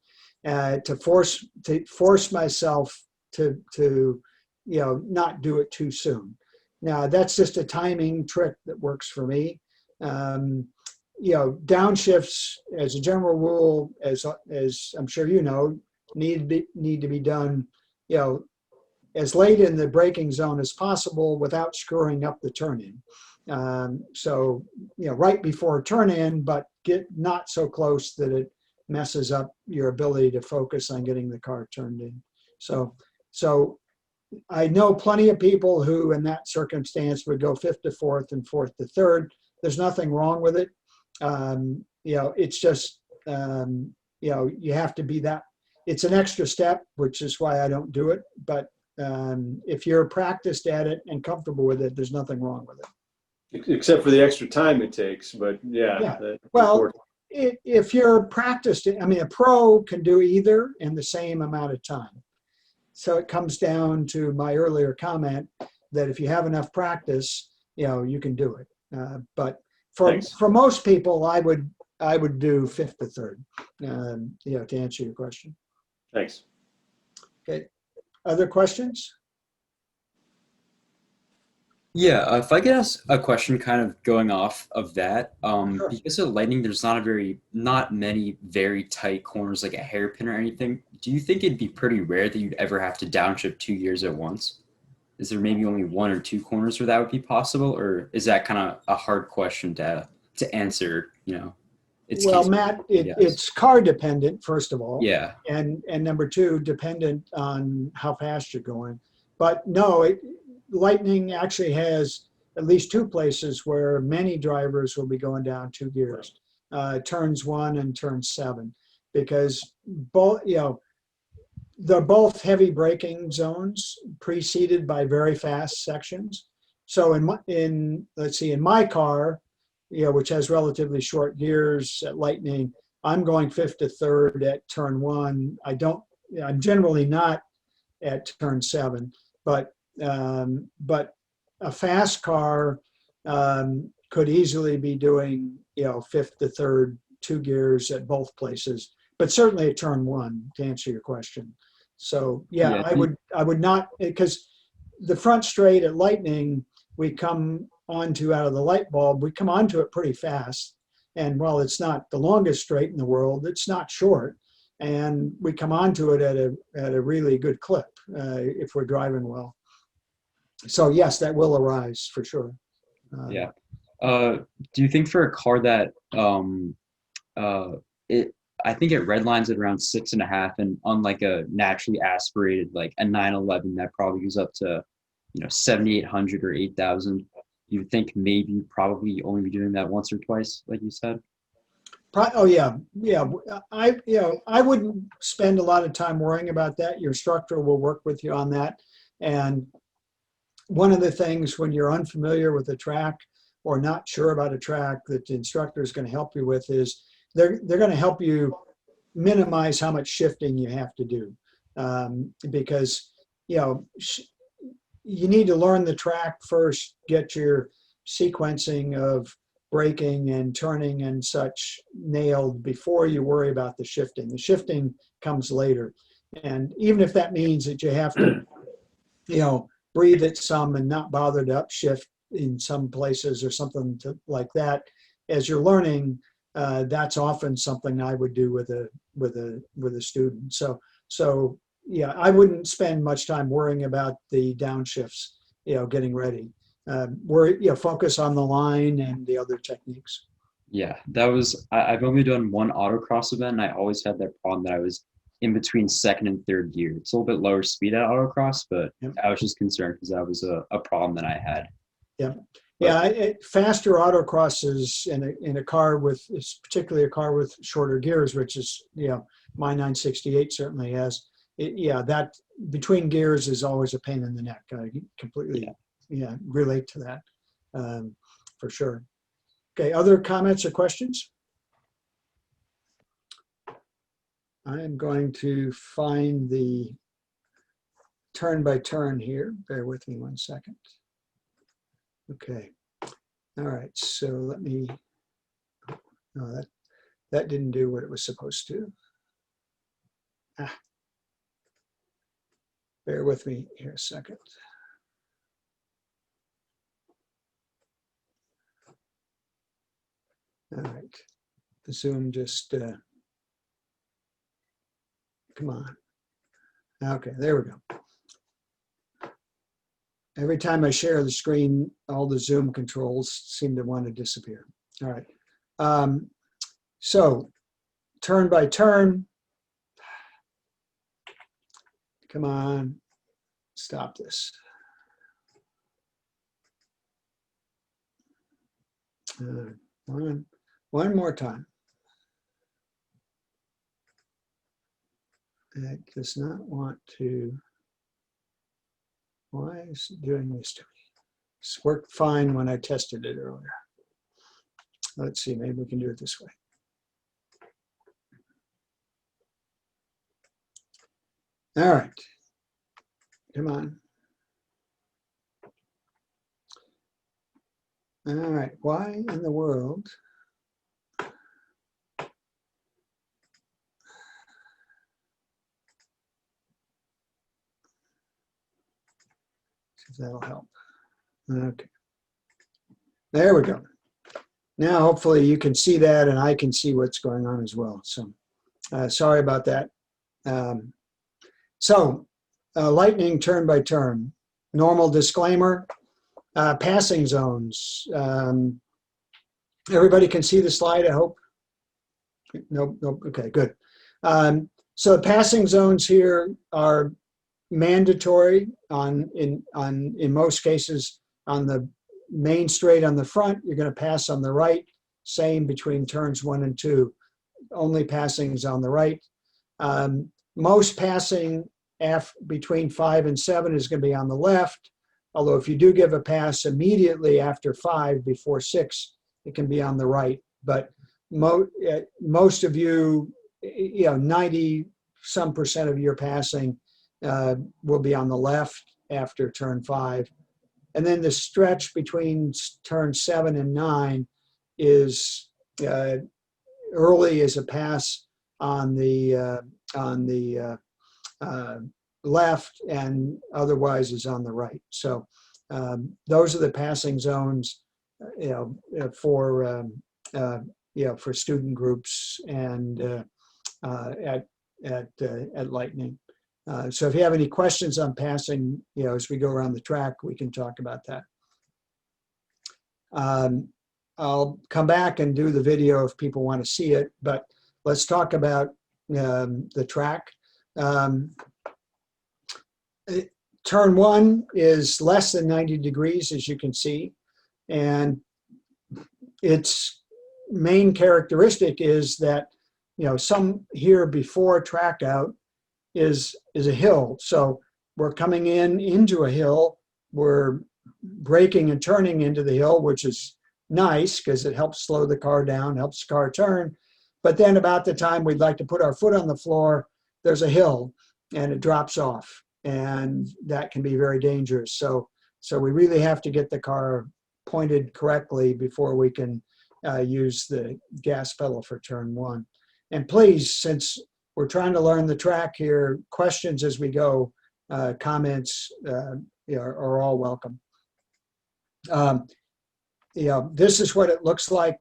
to force myself to not do it too soon. Now, that's just a timing trick that works for me. Downshifts, as a general rule, as I'm sure you know, need to be done, you know, as late in the braking zone as possible without screwing up the turn in. So, you know, right before turn in, but get not so close that it messes up your ability to focus on getting the car turned in. So I know plenty of people who in that circumstance would go fifth to fourth and fourth to third. There's nothing wrong with it. You know, it's just, you know, you have to be that, it's an extra step, which is why I don't do it. But if you're practiced at it and comfortable with it, there's nothing wrong with it. Except for the extra time it takes, but yeah. Yeah. Well, if you're practiced, I mean, a pro can do either in the same amount of time. So it comes down to my earlier comment that if you have enough practice, you know, you can do it. But for most people, I would do fifth to third, you know, to answer your question. Thanks. Okay. Other questions? Yeah, if I could ask a question kind of going off of that, Sure. because of Lightning, there's not many very tight corners like a hairpin or anything. Do you think it'd be pretty rare that you'd ever have to downshift 2 gears at once? Is there maybe only 1 or 2 corners where that would be possible, or is that kind of a hard question to answer, you know? Well, Matt, it's car dependent, first of all. Yeah. And number two, dependent on how fast you're going. But no, Lightning actually has at least 2 places where many drivers will be going down 2 gears, turns 1 and turn 7, because both, you know, they're both heavy braking zones preceded by very fast sections. So let's see, in my car, you know, which has relatively short gears at Lightning, I'm going fifth to third at turn 1. I'm generally not at turn 7, but a fast car could easily be doing, you know, fifth to third, 2 gears at both places, but certainly at turn 1, to answer your question. So yeah, I would not, because the front straight at Lightning, we come onto out of the light bulb, we come onto it pretty fast. And while it's not the longest straight in the world, it's not short. And we come onto it at a really good clip if we're driving well. So yes, that will arise for sure. Yeah. Do you think for a car that I think it redlines at around 6.5, and unlike a naturally aspirated like a 911 that probably goes up to, you know, 7,800 or 8,000, you think maybe you probably only be doing that once or twice, like you said? Oh yeah. I wouldn't spend a lot of time worrying about that. Your instructor will work with you on that. And one of the things when you're unfamiliar with a track or not sure about a track that the instructor is going to help you with is they're going to help you minimize how much shifting you have to do, because, you know, you need to learn the track first, get your sequencing of braking and turning and such nailed before you worry about the shifting. The shifting comes later. And even if that means that you have to, you know, breathe it some and not bother to upshift in some places or something like that, as you're learning, that's often something I would do with a student. So yeah, I wouldn't spend much time worrying about the downshifts, you know, getting ready. Focus on the line and the other techniques. Yeah, I've only done one autocross event, and I always had that problem that I was in between second and third gear. It's a little bit lower speed at autocross, but yep. I was just concerned because that was a problem that I had. Yeah. Yeah, faster autocrosses in a car with, particularly a car with shorter gears, which is, you know, my 968 certainly has. That between gears is always a pain in the neck. I completely relate to that for sure. Okay, other comments or questions? I am going to find the turn by turn here. Bear with me 1 second. Okay. All right. So let me. No, that didn't do what it was supposed to. Bear with me here a second. All right. The Zoom just Come on. Okay, there we go. Every time I share the screen, all the Zoom controls seem to want to disappear. All right. So turn by turn. Come on, stop this. One more time. It does not want to. Why is it doing this to me? This worked fine when I tested it earlier. Let's see, maybe we can do it this way. All right, come on. All right, why in the world? See if that'll help. Okay, there we go. Now, hopefully you can see that and I can see what's going on as well. So sorry about that. Lightning turn by turn, normal disclaimer, passing zones. Everybody can see the slide, I hope. Nope, okay, good. So the passing zones here are mandatory in most cases. On the main straight on the front, you're going to pass on the right. Same between turns 1 and 2. Only passing is on the right. Most passing between 5 and 7 is going to be on the left. Although if you do give a pass immediately after 5 before 6, it can be on the right. But most of you, 90-some% of your passing will be on the left after turn 5. And then the stretch between turn 7 and 9 is early as a pass on the left and otherwise is on the right. So those are the passing zones, for student groups and at Lightning. So if you have any questions on passing, as we go around the track, we can talk about that. I'll come back and do the video if people want to see it, but let's talk about the track. Turn 1 is less than 90 degrees, as you can see, and its main characteristic is that, some here before track out is a hill. So we're coming into a hill, we're braking and turning into the hill, which is nice because it helps slow the car down, helps the car turn. But then about the time we'd like to put our foot on the floor, there's a hill and it drops off, and that can be very dangerous. So we really have to get the car pointed correctly before we can use the gas pedal for turn 1. And please, since we're trying to learn the track here, questions as we go, comments are all welcome. This is what it looks like,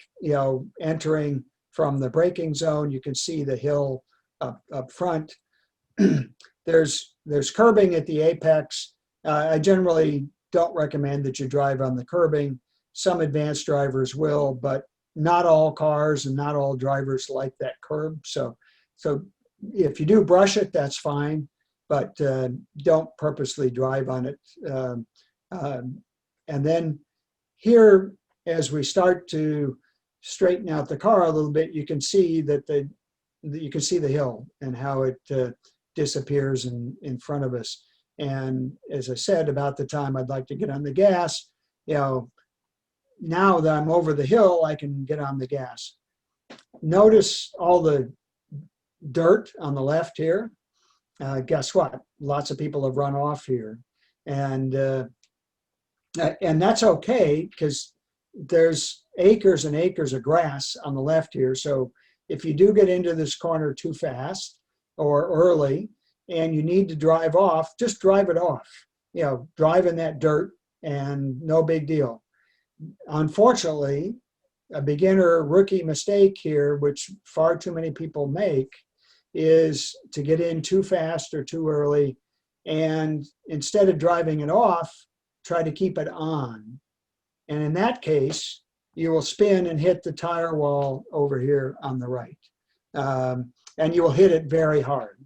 entering from the braking zone. You can see the hill up front. There's curbing at the apex. I generally don't recommend that you drive on the curbing. Some advanced drivers will, but not all cars and not all drivers like that curb. So if you do brush it, that's fine, but don't purposely drive on it. And then here, as we start to straighten out the car a little bit, you can see that you can see the hill and how it disappears in front of us. And as I said, about the time I'd like to get on the gas, now that I'm over the hill, I can get on the gas. Notice all the dirt on the left here. Guess what? Lots of people have run off here. And that's okay, because there's acres and acres of grass on the left here. So if you do get into this corner too fast or early and you need to drive off, just drive it off. Drive in that dirt and no big deal. Unfortunately, a beginner rookie mistake here, which far too many people make, is to get in too fast or too early. And instead of driving it off, try to keep it on. And in that case, you will spin and hit the tire wall over here on the right. And you will hit it very hard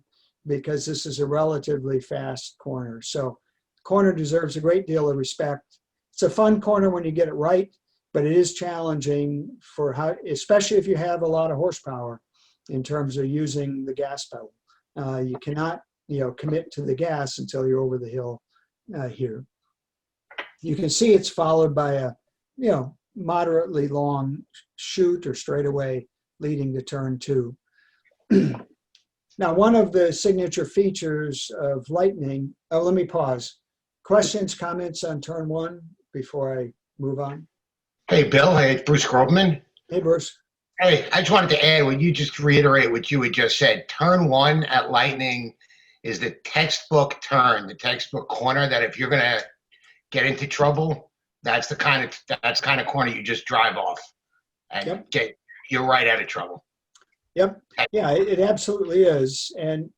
because this is a relatively fast corner. So corner deserves a great deal of respect. It's a fun corner when you get it right, but it is challenging for how, especially if you have a lot of horsepower in terms of using the gas pedal. You cannot, commit to the gas until you're over the hill here. You can see it's followed by a, moderately long chute or straightaway leading to turn 2. Now, one of the signature features of Lightning, let me pause. Questions, comments on turn 1 before I move on? Hey, Bill. Hey, it's Bruce Grobman. Hey, Bruce. Hey, I just wanted to add what you just reiterate what you had just said. Turn 1 at Lightning is the textbook turn, the textbook corner that if you're going to get into trouble, that's the kind of corner you just drive off and you're right out of trouble. Yep. Yeah, it absolutely is. And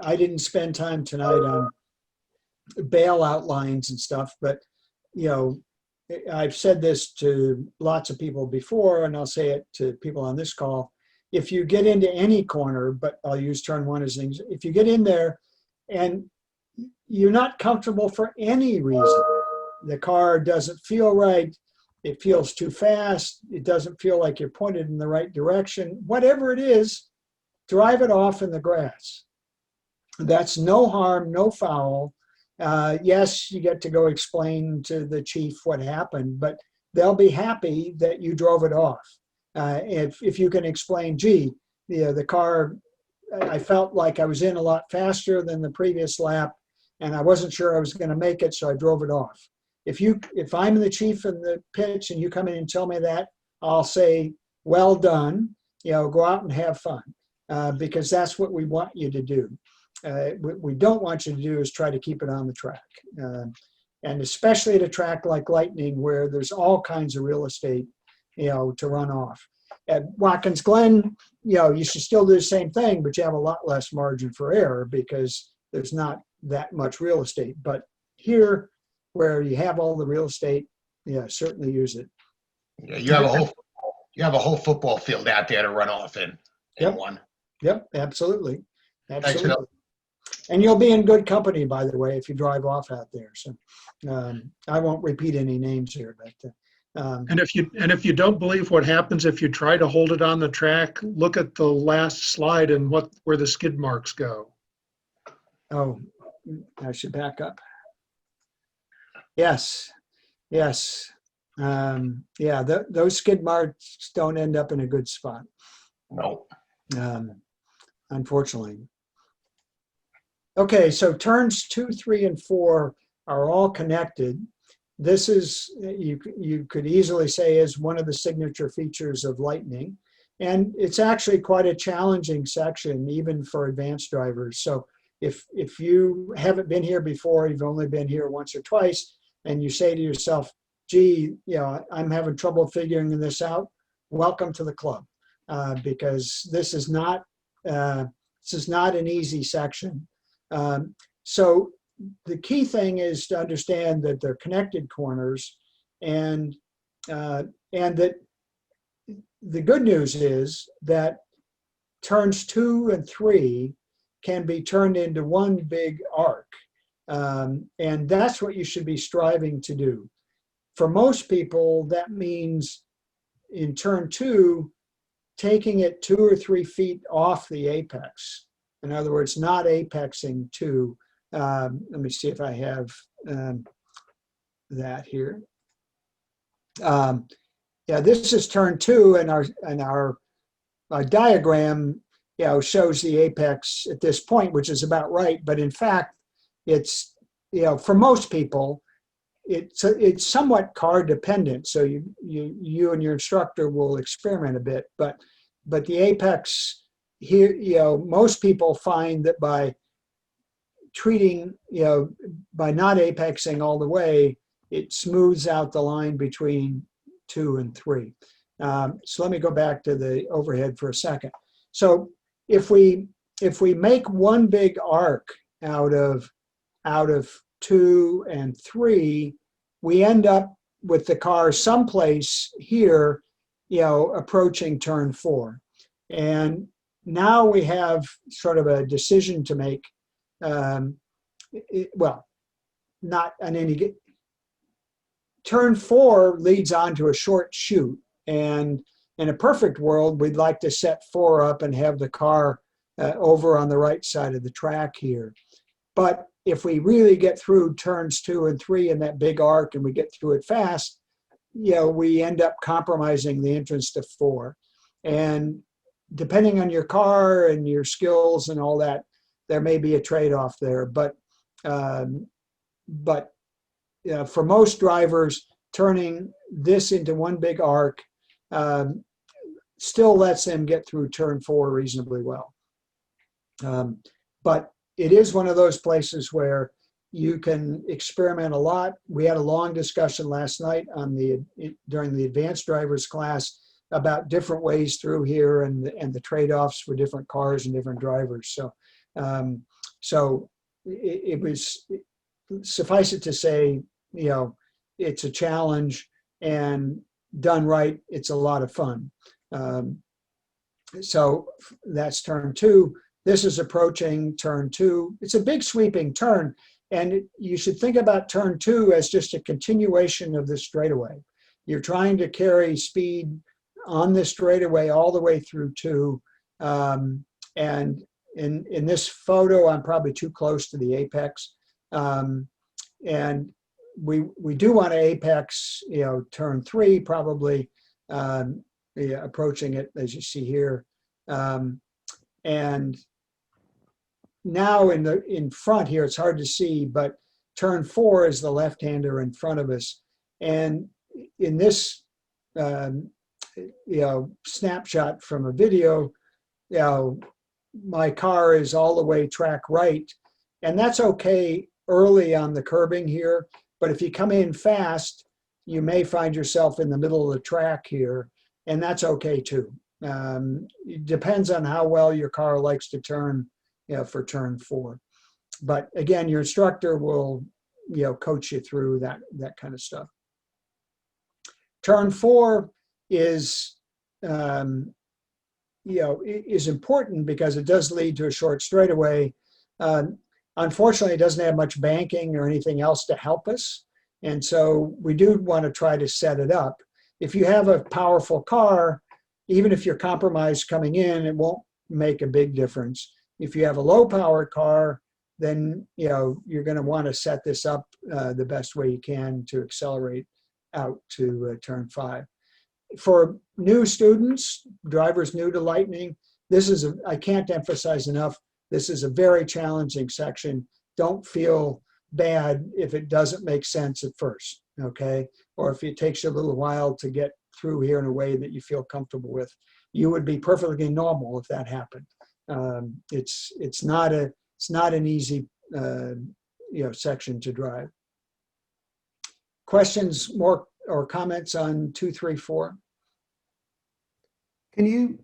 I didn't spend time tonight on bailout lines and stuff, but I've said this to lots of people before, and I'll say it to people on this call. If you get into any corner, but I'll use turn 1 as things, if you get in there and you're not comfortable for any reason, the car doesn't feel right, it feels too fast, it doesn't feel like you're pointed in the right direction, whatever it is, drive it off in the grass. That's no harm, no foul. Yes, you get to go explain to the chief what happened, but they'll be happy that you drove it off. If you can explain, gee, the car, I felt like I was in a lot faster than the previous lap, and I wasn't sure I was going to make it, so I drove it off. If I'm the chief in the pitch and you come in and tell me that, I'll say, well done, go out and have fun, because that's what we want you to do. What we don't want you to do is try to keep it on the track. And especially at a track like Lightning, where there's all kinds of real estate, to run off. At Watkins Glen, you should still do the same thing, but you have a lot less margin for error because there's not that much real estate. But here, where you have all the real estate, certainly use it. Yeah, you have a whole football field out there to run off in one. Yep, absolutely. Thanks for that. And you'll be in good company, by the way, if you drive off out there. So I won't repeat any names here, but. And if you don't believe what happens if you try to hold it on the track, look at the last slide and where the skid marks go. Oh, I should back up. Yes. Those skid marks don't end up in a good spot. No. Unfortunately. Okay, so turns 2, 3, and 4 are all connected. This is, you could easily say, is one of the signature features of Lightning. And it's actually quite a challenging section, even for advanced drivers. So if you haven't been here before, you've only been here once or twice, and you say to yourself, gee, I'm having trouble figuring this out, welcome to the club, because this is not an easy section. So the key thing is to understand that they're connected corners, and that the good news is that turns 2 and 3 can be turned into one big arc, and that's what you should be striving to do. For most people, that means in turn 2, taking it 2 or 3 feet off the apex. In other words, not apexing 2. Let me see if I have that here. This is turn 2, and our diagram, shows the apex at this point, which is about right. But in fact, it's, for most people, it's somewhat car dependent. So you and your instructor will experiment a bit, but the apex here, most people find that by treating, by not apexing all the way, it smooths out the line between 2 and 3. So let me go back to the overhead for a second. So if we make one big arc out of 2 and 3, we end up with the car someplace here, approaching turn 4. And now we have sort of a decision to make. Well, not on any. Turn 4 leads on to a short chute, and in a perfect world, we'd like to set 4 up and have the car over on the right side of the track here. But if we really get through turns 2 and 3 in that big arc and we get through it fast, we end up compromising the entrance to 4. And depending on your car and your skills and all that, there may be a trade-off there. But for most drivers, turning this into one big arc still lets them get through turn 4 reasonably well. But it is one of those places where you can experiment a lot. We had a long discussion last night during the advanced drivers class about different ways through here and the trade-offs for different cars and different drivers. So it was, suffice it to say, it's a challenge, and done right, it's a lot of fun. So that's turn 2. This is approaching turn 2. It's a big sweeping turn, and you should think about turn 2 as just a continuation of this straightaway. You're trying to carry speed on this straightaway all the way through 2. And in this photo, I'm probably too close to the apex. And we do want to apex, turn 3, probably approaching it as you see here. And now in front here, it's hard to see, but turn 4 is the left-hander in front of us. And in this, snapshot from a video, my car is all the way track right, and that's okay early on the curbing here. But if you come in fast, you may find yourself in the middle of the track here, and that's okay too. It depends on how well your car likes to turn, for turn 4. But again, your instructor will, coach you through that kind of stuff. Turn 4 is, is important because it does lead to a short straightaway. Unfortunately, it doesn't have much banking or anything else to help us. And so we do want to try to set it up. If you have a powerful car, even if you're compromised coming in, it won't make a big difference. If you have a low powered car, then you're going to want to set this up the best way you can to accelerate out to turn 5. For new students, drivers new to Lightning, I can't emphasize enough, this is a very challenging section. Don't feel bad if it doesn't make sense at first, okay? Or if it takes you a little while to get through here in a way that you feel comfortable with. You would be perfectly normal if that happened. It's not an easy section to drive. Questions more or comments on 2, 3, 4? Can you,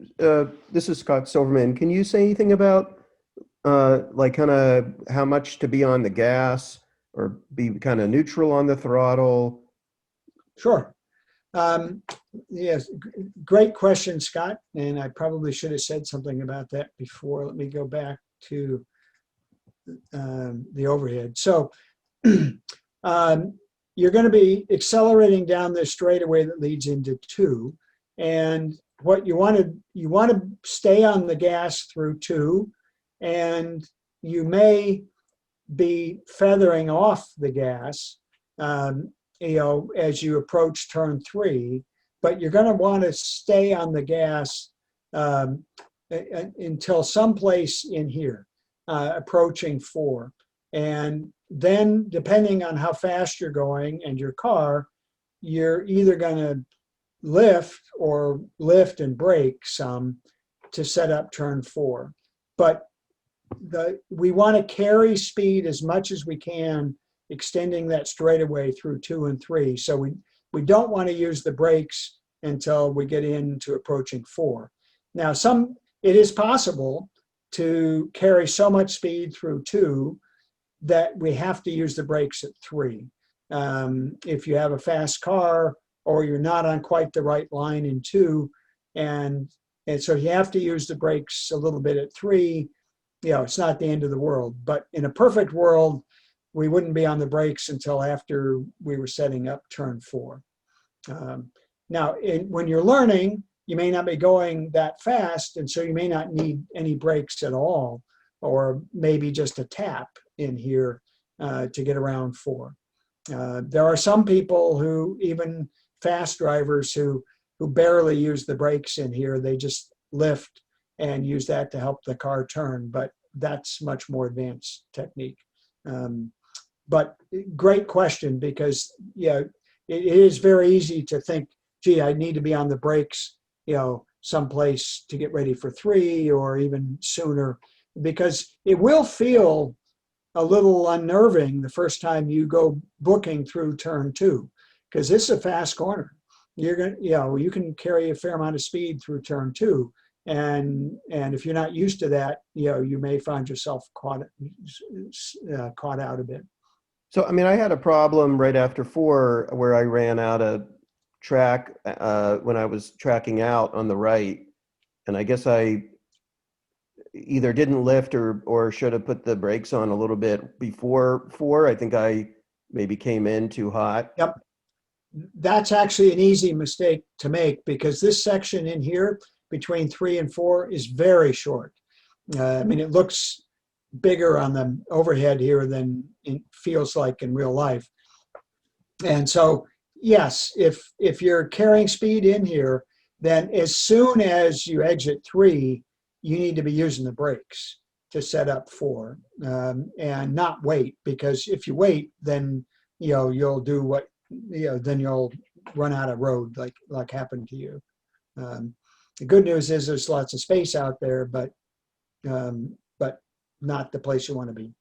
this is Scott Silverman, can you say anything about like kind of how much to be on the gas or be kind of neutral on the throttle? Sure. Yes, great question, Scott. And I probably should have said something about that before. Let me go back to the overhead. So you're going to be accelerating down this straightaway that leads into 2. And what you want to stay on the gas through 2, and you may be feathering off the gas, as you approach turn 3, but you're going to want to stay on the gas until someplace in here, approaching 4. And then depending on how fast you're going and your car, you're either going to lift and brake some to set up turn 4. But we want to carry speed as much as we can, extending that straightaway through 2 and 3. So we don't want to use the brakes until we get into approaching 4. Now, it is possible to carry so much speed through 2 that we have to use the brakes at 3. If you have a fast car or you're not on quite the right line in 2, and so you have to use the brakes a little bit at 3, it's not the end of the world. But in a perfect world, we wouldn't be on the brakes until after we were setting up turn 4. Now, when you're learning, you may not be going that fast, and so you may not need any brakes at all, or maybe just a tap in here to get around 4. There are some people who, even fast drivers, who barely use the brakes in here. They just lift and use that to help the car turn, but that's much more advanced technique. But great question, because it is very easy to think, gee, I need to be on the brakes, someplace to get ready for 3 or even sooner, because it will feel a little unnerving the first time you go booking through turn 2, because this is a fast corner. You can carry a fair amount of speed through turn 2, and if you're not used to that, you may find yourself caught out a bit. So, I mean, I had a problem right after 4 where I ran out of track when I was tracking out on the right. And I guess I either didn't lift or should have put the brakes on a little bit before 4. I think I maybe came in too hot. Yep. That's actually an easy mistake to make, because this section in here between 3 and 4 is very short. I mean, it looks bigger on the overhead here than it feels like in real life. And so, yes, if you're carrying speed in here, then as soon as you exit 3, you need to be using the brakes to set up 4, and not wait, because if you wait, then you'll do what then you'll run out of road, like happened to you. The good news is there's lots of space out there, but not the place you want to be.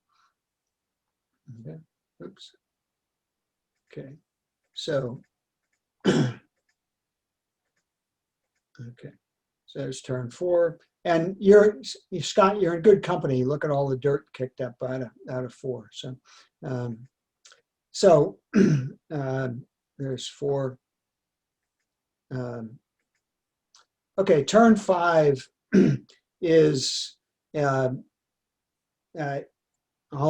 Okay. Oops. Okay. So, okay. So there's turn 4, and Scott, you're in good company. Look at all the dirt kicked up out of 4. So, there's 4. Okay, turn 5 is, all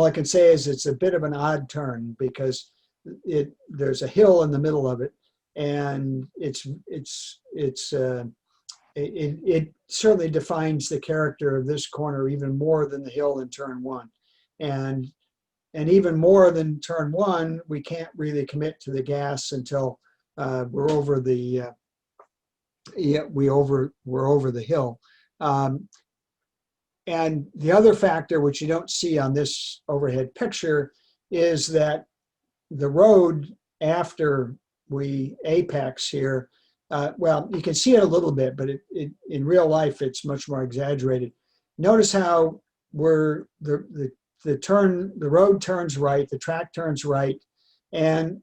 I can say is it's a bit of an odd turn, because there's a hill in the middle of it, and it certainly defines the character of this corner even more than the hill in turn 1, and even more than turn 1, we can't really commit to the gas until we're over the we're over the hill. And the other factor, which you don't see on this overhead picture, is that the road after we apex here, well, you can see it a little bit, but in real life, it's much more exaggerated. Notice how the road turns right, the track turns right, and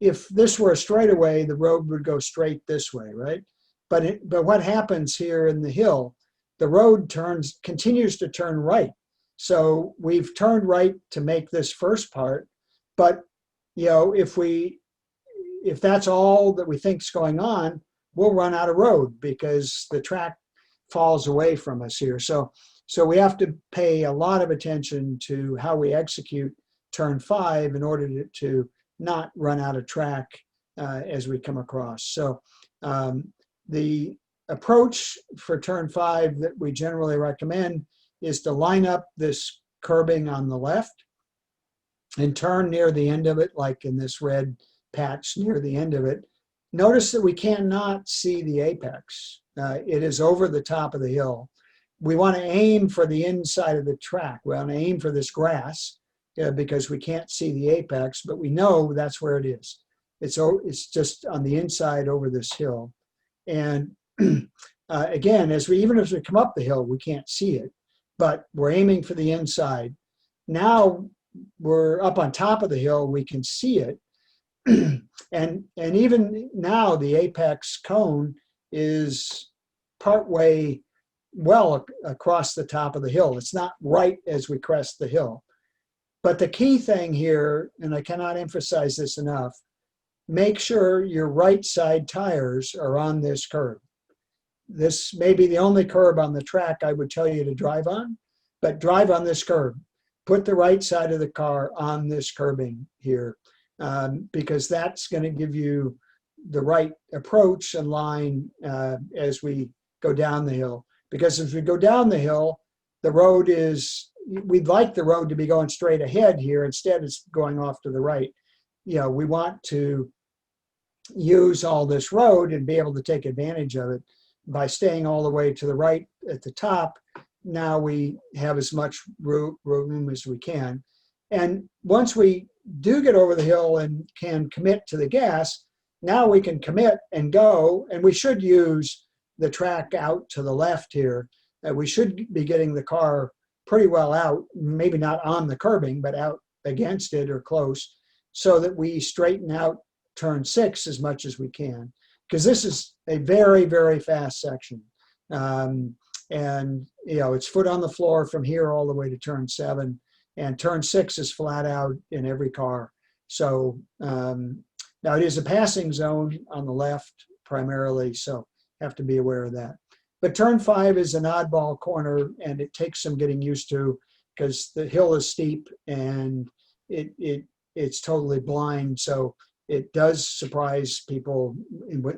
if this were a straightaway, the road would go straight this way, right? But what happens here in the hill? The road continues to turn right. So we've turned right to make this first part, but if that's all that we think is going on, we'll run out of road because the track falls away from us here. So we have to pay a lot of attention to how we execute turn 5 in order to not run out of track as we come across. So the approach for turn 5 that we generally recommend is to line up this curbing on the left and turn near the end of it, like in this red patch near the end of it. Notice that we cannot see the apex. It is over the top of the hill. We want to aim for the inside of the track. We want to aim for this grass because we can't see the apex, but we know that's where it is. It's just on the inside over this hill. And again, even as we come up the hill, we can't see it, but we're aiming for the inside. Now we're up on top of the hill, we can see it. And even now the apex cone is partway well across the top of the hill. It's not right as we crest the hill. But the key thing here, and I cannot emphasize this enough, make sure your right side tires are on this curb. This may be the only curb on the track I would tell you to drive on, but drive on this curb. Put the right side of the car on this curbing here, because that's going to give you the right approach and line as we go down the hill. Because as we go down the hill, the road is, we'd like the road to be going straight ahead here. Instead, it's going off to the right. You know, we want to use all this road and be able to take advantage of it by staying all the way to the right at the top. Now we have as much room as we can. And once we do get over the hill and can commit to the gas, now we can commit and go, and we should use the track out to the left here. We should be getting the car pretty well out, maybe not on the curbing, but out against it or close, so that we straighten out turn 6 as much as we can. Because this is a very, very fast section. And, you know, it's foot on the floor from here all the way to turn 7. And turn 6 is flat out in every car. So now it is a passing zone on the left primarily, so have to be aware of that. But turn 5 is an oddball corner, and it takes some getting used to because the hill is steep and it's totally blind. So it does surprise people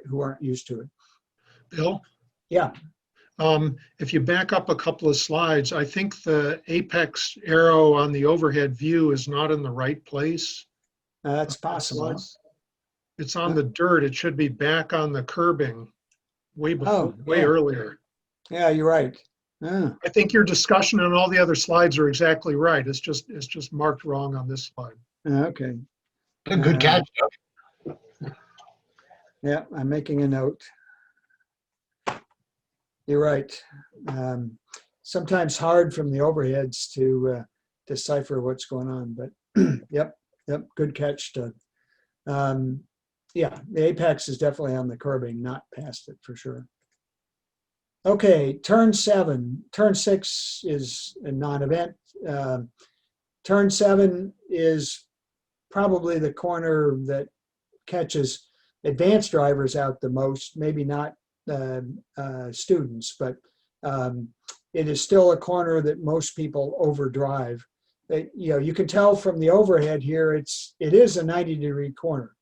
who aren't used to it. Bill? Yeah. If you back up a couple of slides, I think the apex arrow on the overhead view is not in the right place. That's possible. It's on the dirt. It should be back on the curbing way before, way yeah. earlier. Yeah, you're right. Ah. I think your discussion on all the other slides are exactly right. It's just marked wrong on this slide. Okay. Good catch, Doug. Yeah, I'm making a note. You're right. Sometimes hard from the overheads to decipher what's going on, but yep, good catch, Doug. Yeah, the apex is definitely on the curbing, not past it for sure. Okay, turn 7. Turn 6 is a non-event. Turn 7 is probably the corner that catches advanced drivers out the most, maybe not students, but it is still a corner that most people overdrive. You know, you can tell from the overhead here, it is a 90-degree corner.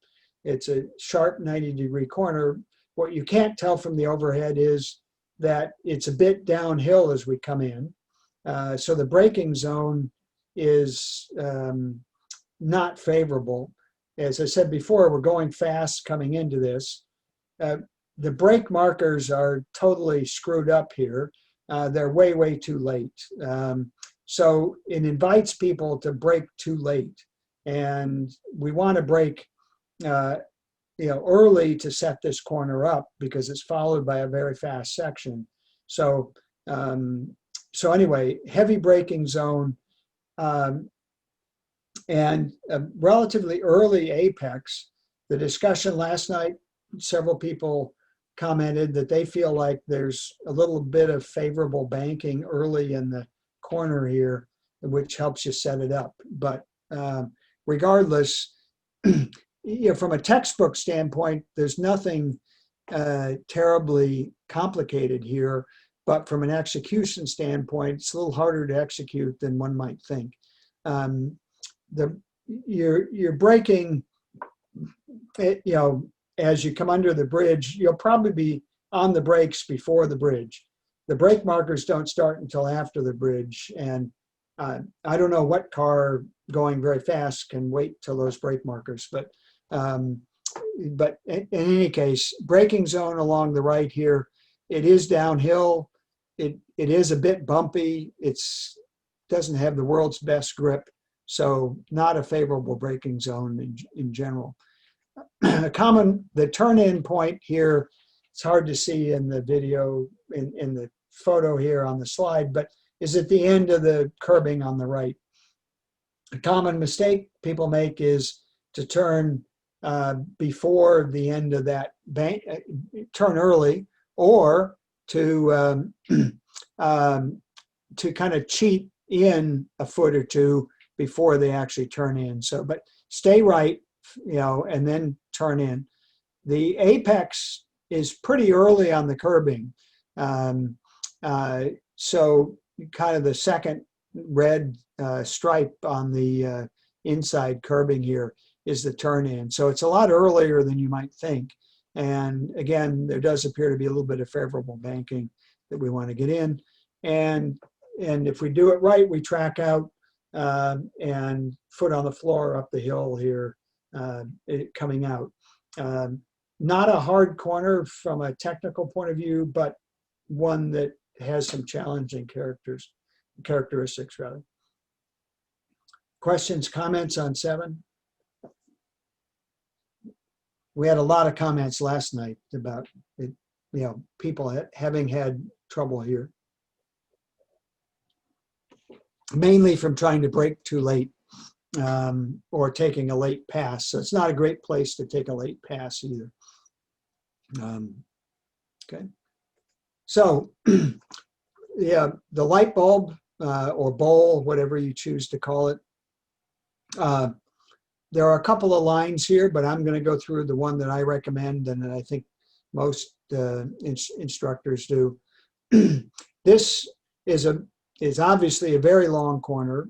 It's a sharp 90-degree corner. What you can't tell from the overhead is that it's a bit downhill as we come in. So the braking zone is not favorable. As I said before, we're going fast coming into this. The brake markers are totally screwed up here. They're way, way too late. So it invites people to brake too late. And we want to brake early to set this corner up because it's followed by a very fast section. So, so anyway, heavy braking zone and a relatively early apex. The discussion last night, several people commented that they feel like there's a little bit of favorable banking early in the corner here, which helps you set it up. But regardless, from a textbook standpoint, there's nothing terribly complicated here. But from an execution standpoint, it's a little harder to execute than one might think. You're braking, as you come under the bridge, you'll probably be on the brakes before the bridge. The brake markers don't start until after the bridge. And I don't know what car going very fast can wait till those brake markers. But in any case, braking zone along the right here, it is downhill. It is a bit bumpy. Doesn't have the world's best grip. So not a favorable braking zone in general. The turn-in point here, it's hard to see in the video, in the photo here on the slide, but is at the end of the curbing on the right. A common mistake people make is to turn before the end of that bank, turn early, or to to kind of cheat in a foot or two before they actually turn in. So, but stay right, and then turn in. The apex is pretty early on the curbing. So kind of the second red stripe on the inside curbing here is the turn in. So it's a lot earlier than you might think. And again, there does appear to be a little bit of favorable banking that we want to get in. And if we do it right, we track out and foot on the floor up the hill here, coming out. Not a hard corner from a technical point of view, but one that has some challenging characteristics rather. Questions, comments on 7? We had a lot of comments last night about it, people having had trouble here. Mainly from trying to brake too late or taking a late pass. So it's not a great place to take a late pass either. Okay. So yeah, the light bulb or bowl, whatever you choose to call it. There are a couple of lines here, but I'm going to go through the one that I recommend and that I think most instructors do. This is obviously a very long corner.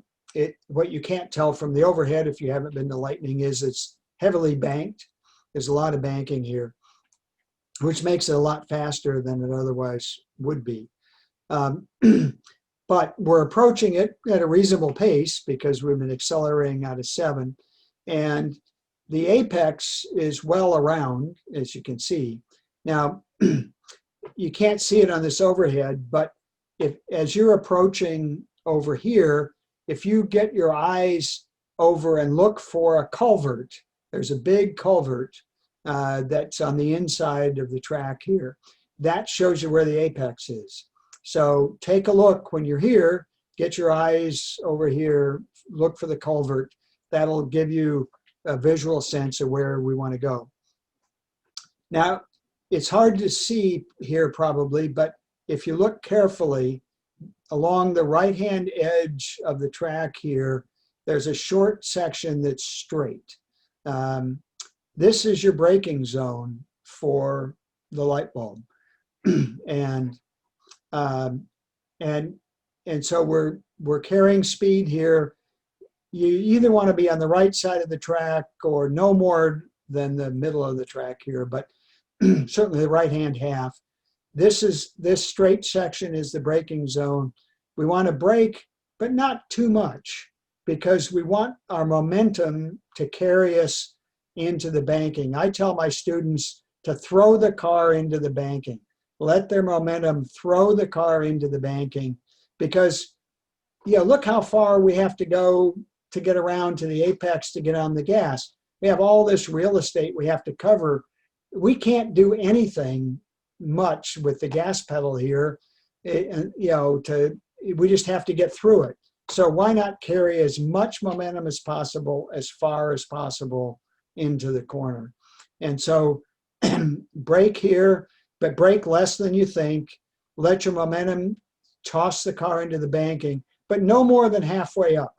What you can't tell from the overhead if you haven't been to Lightning is it's heavily banked. There's a lot of banking here, which makes it a lot faster than it otherwise would be. But we're approaching it at a reasonable pace because we've been accelerating out of 7. And the apex is well around, as you can see. Now, you can't see it on this overhead, but as you're approaching over here, if you get your eyes over and look for a culvert, there's a big culvert that's on the inside of the track here. That shows you where the apex is. So take a look when you're here, get your eyes over here, look for the culvert. That'll give you a visual sense of where we want to go. Now, it's hard to see here probably, but if you look carefully, along the right-hand edge of the track here, there's a short section that's straight. This is your braking zone for the light bulb. and so we're carrying speed here. You either want to be on the right side of the track or no more than the middle of the track here, but certainly the right-hand half. This straight section is the braking zone. We want to brake, but not too much because we want our momentum to carry us into the banking. I tell my students to throw the car into the banking. Let their momentum throw the car into the banking because, look how far we have to go to get around to the apex to get on the gas. We have all this real estate we have to cover. We can't do anything much with the gas pedal here, we just have to get through it. So why not carry as much momentum as possible, as far as possible into the corner? And so brake here, but brake less than you think. Let your momentum toss the car into the banking, but no more than halfway up.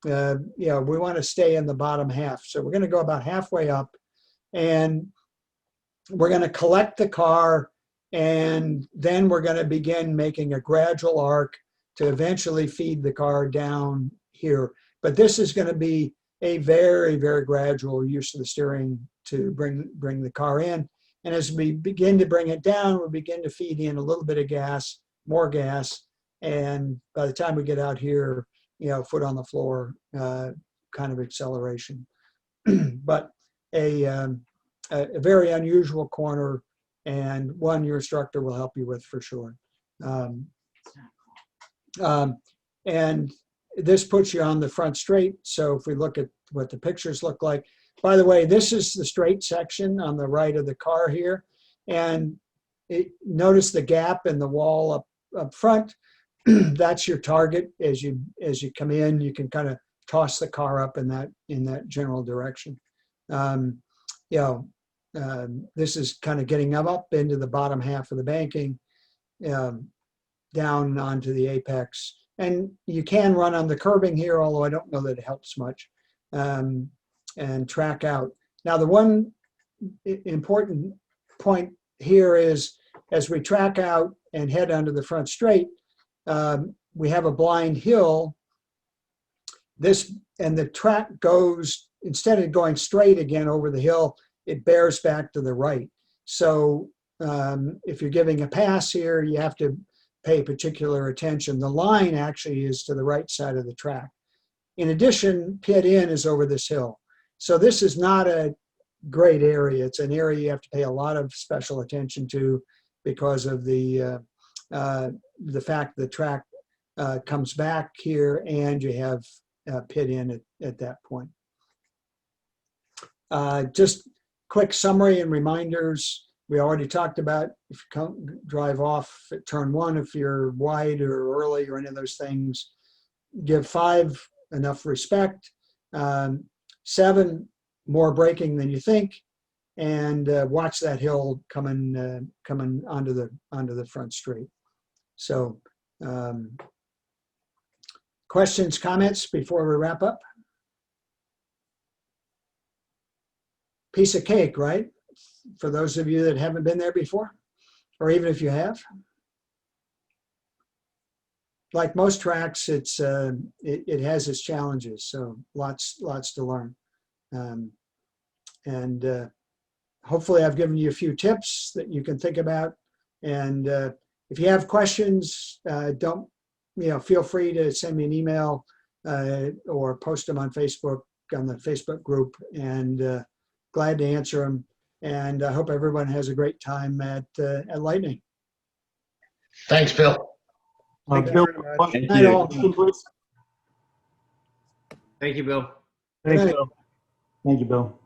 We want to stay in the bottom half. So we're going to go about halfway up and we're going to collect the car, and then we're going to begin making a gradual arc to eventually feed the car down here. But this is going to be a very, very gradual use of the steering to bring the car in. And as we begin to bring it down, we begin to feed in a little bit of gas, more gas. And by the time we get out here, foot on the floor, kind of acceleration. But a very unusual corner, and one your instructor will help you with for sure. And this puts you on the front straight. So if we look at what the pictures look like, by the way, this is the straight section on the right of the car here. And notice the gap in the wall up front. That's your target. As you come in, you can kind of toss the car up in that general direction. This is kind of getting them up into the bottom half of the banking. down onto the apex. And you can run on the curbing here, although I don't know that it helps much, and track out. Now, the one important point here is as we track out and head onto the front straight, we have a blind hill. And the track goes, instead of going straight again over the hill, it bears back to the right. So if you're giving a pass here, you have to pay particular attention. The line actually is to the right side of the track. In addition, pit in is over this hill. So this is not a great area. It's an area you have to pay a lot of special attention to because of the fact the track comes back here and you have pit in at that point. Just quick summary and reminders. We already talked about if you come, drive off at turn 1, if you're wide or early or any of those things. Give 5 enough respect. 7, more braking than you think. And watch that hill coming onto the front straight. So questions, comments before we wrap up? Piece of cake, right? For those of you that haven't been there before, or even if you have. Like most tracks, it has its challenges, so lots to learn. Hopefully I've given you a few tips that you can think about. And if you have questions, feel free to send me an email or post them on Facebook, on the Facebook group, and glad to answer them. And I hope everyone has a great time at Lightning. Thanks, Bill. Thank you Bill, very much. Thank Night, you. all. please. Thank you, Bill. Thanks, Good night. Bill. Thank you, Bill.